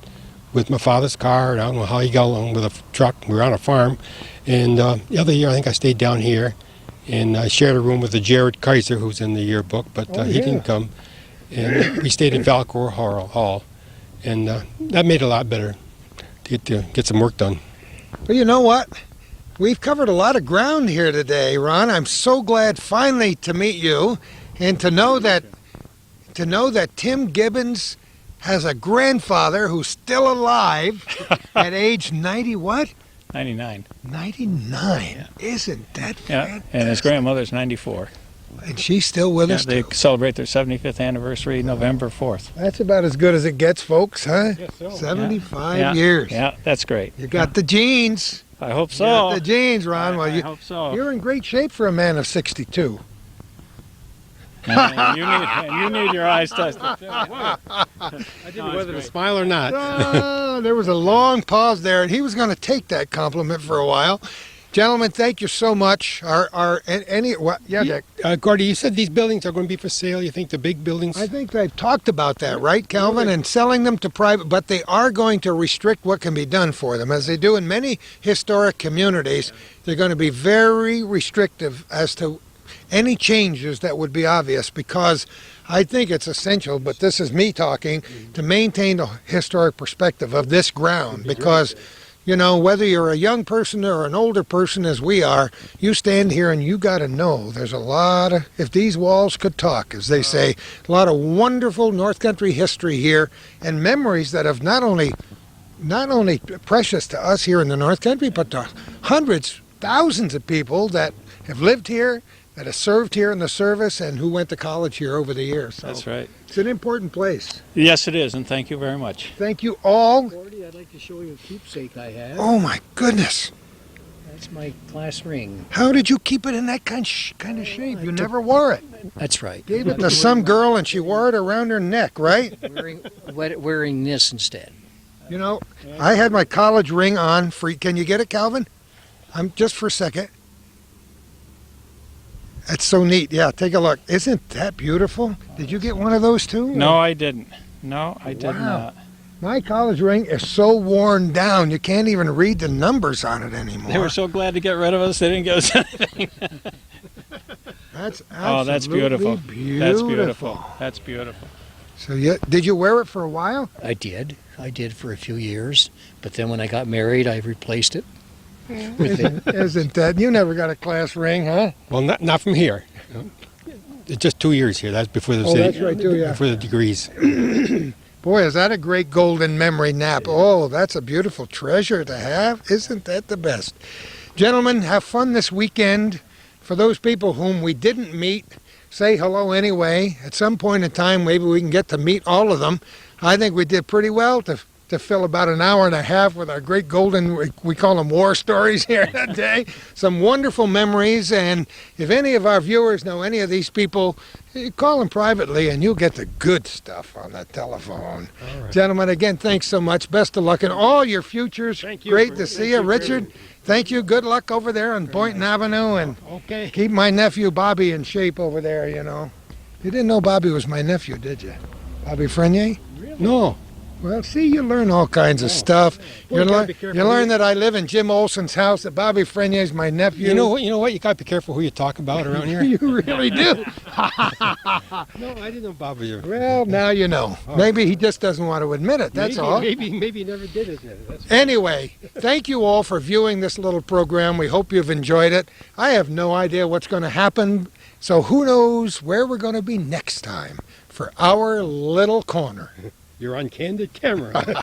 with my father's car, and I don't know how he got along with a truck. We were on a farm. And the other year, I think I stayed down here, and I shared a room with the Jared Kaiser, who's in the yearbook, but he didn't come. And we stayed in Valcour Hall, and that made it a lot better to get some work done.
Well, you know what? We've covered a lot of ground here today, Ron. I'm so glad finally to meet you, and to know that Tim Gibbons has a grandfather who's still alive at age 90 what?
99.
99.
Yeah.
Isn't that fantastic?
And his grandmother's 94.
And she's still with us,
They celebrate their 75th anniversary November 4th.
That's about as good as it gets, folks, huh?
Yes, so.
75 years.
Yeah, that's great.
You got the genes.
I hope so.
You got the genes, Ron.
I hope so.
You're in great shape for a man of 62.
And you need your eyes tested too.
I didn't know whether to smile or not.
There was a long pause there, and he was going to take that compliment for a while. Gentlemen, thank you so much. Dick?
Gordy, you said these buildings are going to be for sale. You think the big buildings?
I think they've talked about that, right, Calvin? And selling them to private, but they are going to restrict what can be done for them. As they do in many historic communities, they're going to be very restrictive as to any changes that would be obvious, because I think it's essential, but this is me talking, to maintain the historic perspective of this ground, because You know, whether you're a young person or an older person as we are, you stand here and you got to know there's a lot of, if these walls could talk, as they say, a lot of wonderful North Country history here and memories that have not only precious to us here in the North Country, but to hundreds, thousands of people that have lived here, that have served here in the service, and who went to college here over the years. So
That's right.
it's an important place.
Yes, it is, and thank you very much.
Thank you all.
Gordy, I'd like to show you a keepsake I have.
Oh my goodness.
That's my class ring.
How did you keep it in that kind of shape? You never wore it.
That's right.
Gave it to some girl and she wore it around her neck, right?
Wearing this instead.
You know, I had my college ring on. Can you get it, Calvin? I'm just for a second. That's so neat. Yeah, take a look. Isn't that beautiful? Did you get one of those too?
No, I didn't. No, I did not.
My college ring is so worn down, you can't even read the numbers on it anymore.
They were so glad to get rid of us, they didn't give us anything.
That's
that's beautiful.
beautiful.
That's beautiful. That's beautiful.
So did you wear it for a while?
I did for a few years, but then when I got married, I replaced it.
Isn't that? You never got a class ring, huh?
Well, not from here. It's just 2 years here. That's before the
that's right too, yeah.
before the degrees.
Boy, is that a great golden memory nap. Oh, that's a beautiful treasure to have. Isn't that the best? Gentlemen, have fun this weekend. For those people whom we didn't meet, say hello anyway. At some point in time, maybe we can get to meet all of them. I think we did pretty well to fill about an hour and a half with our great golden, we call them war stories here that day. Some wonderful memories, and if any of our viewers know any of these people, call them privately and you'll get the good stuff on the telephone. Right. Gentlemen, again, thanks so much. Best of luck in all your futures.
Thank you.
Great to see you. Richard, thank you. Good luck over there on Boynton Avenue, and keep my nephew Bobby in shape over there, you know. You didn't know Bobby was my nephew, did you? Bobby Frenier?
Really? No.
Well, see, you learn all kinds of stuff. You learn that I live in Jim Olson's house, that Bobby Frenier is my nephew.
You know what? You got to be careful who you talk about around here.
You really do.
No, I didn't know Bobby.
Well, now you know. Maybe he just doesn't want to admit it, that's all.
Maybe he never did admit it. That's
anyway, thank you all for viewing this little program. We hope you've enjoyed it. I have no idea what's going to happen, so who knows where we're going to be next time for our little corner.
You're on candid camera.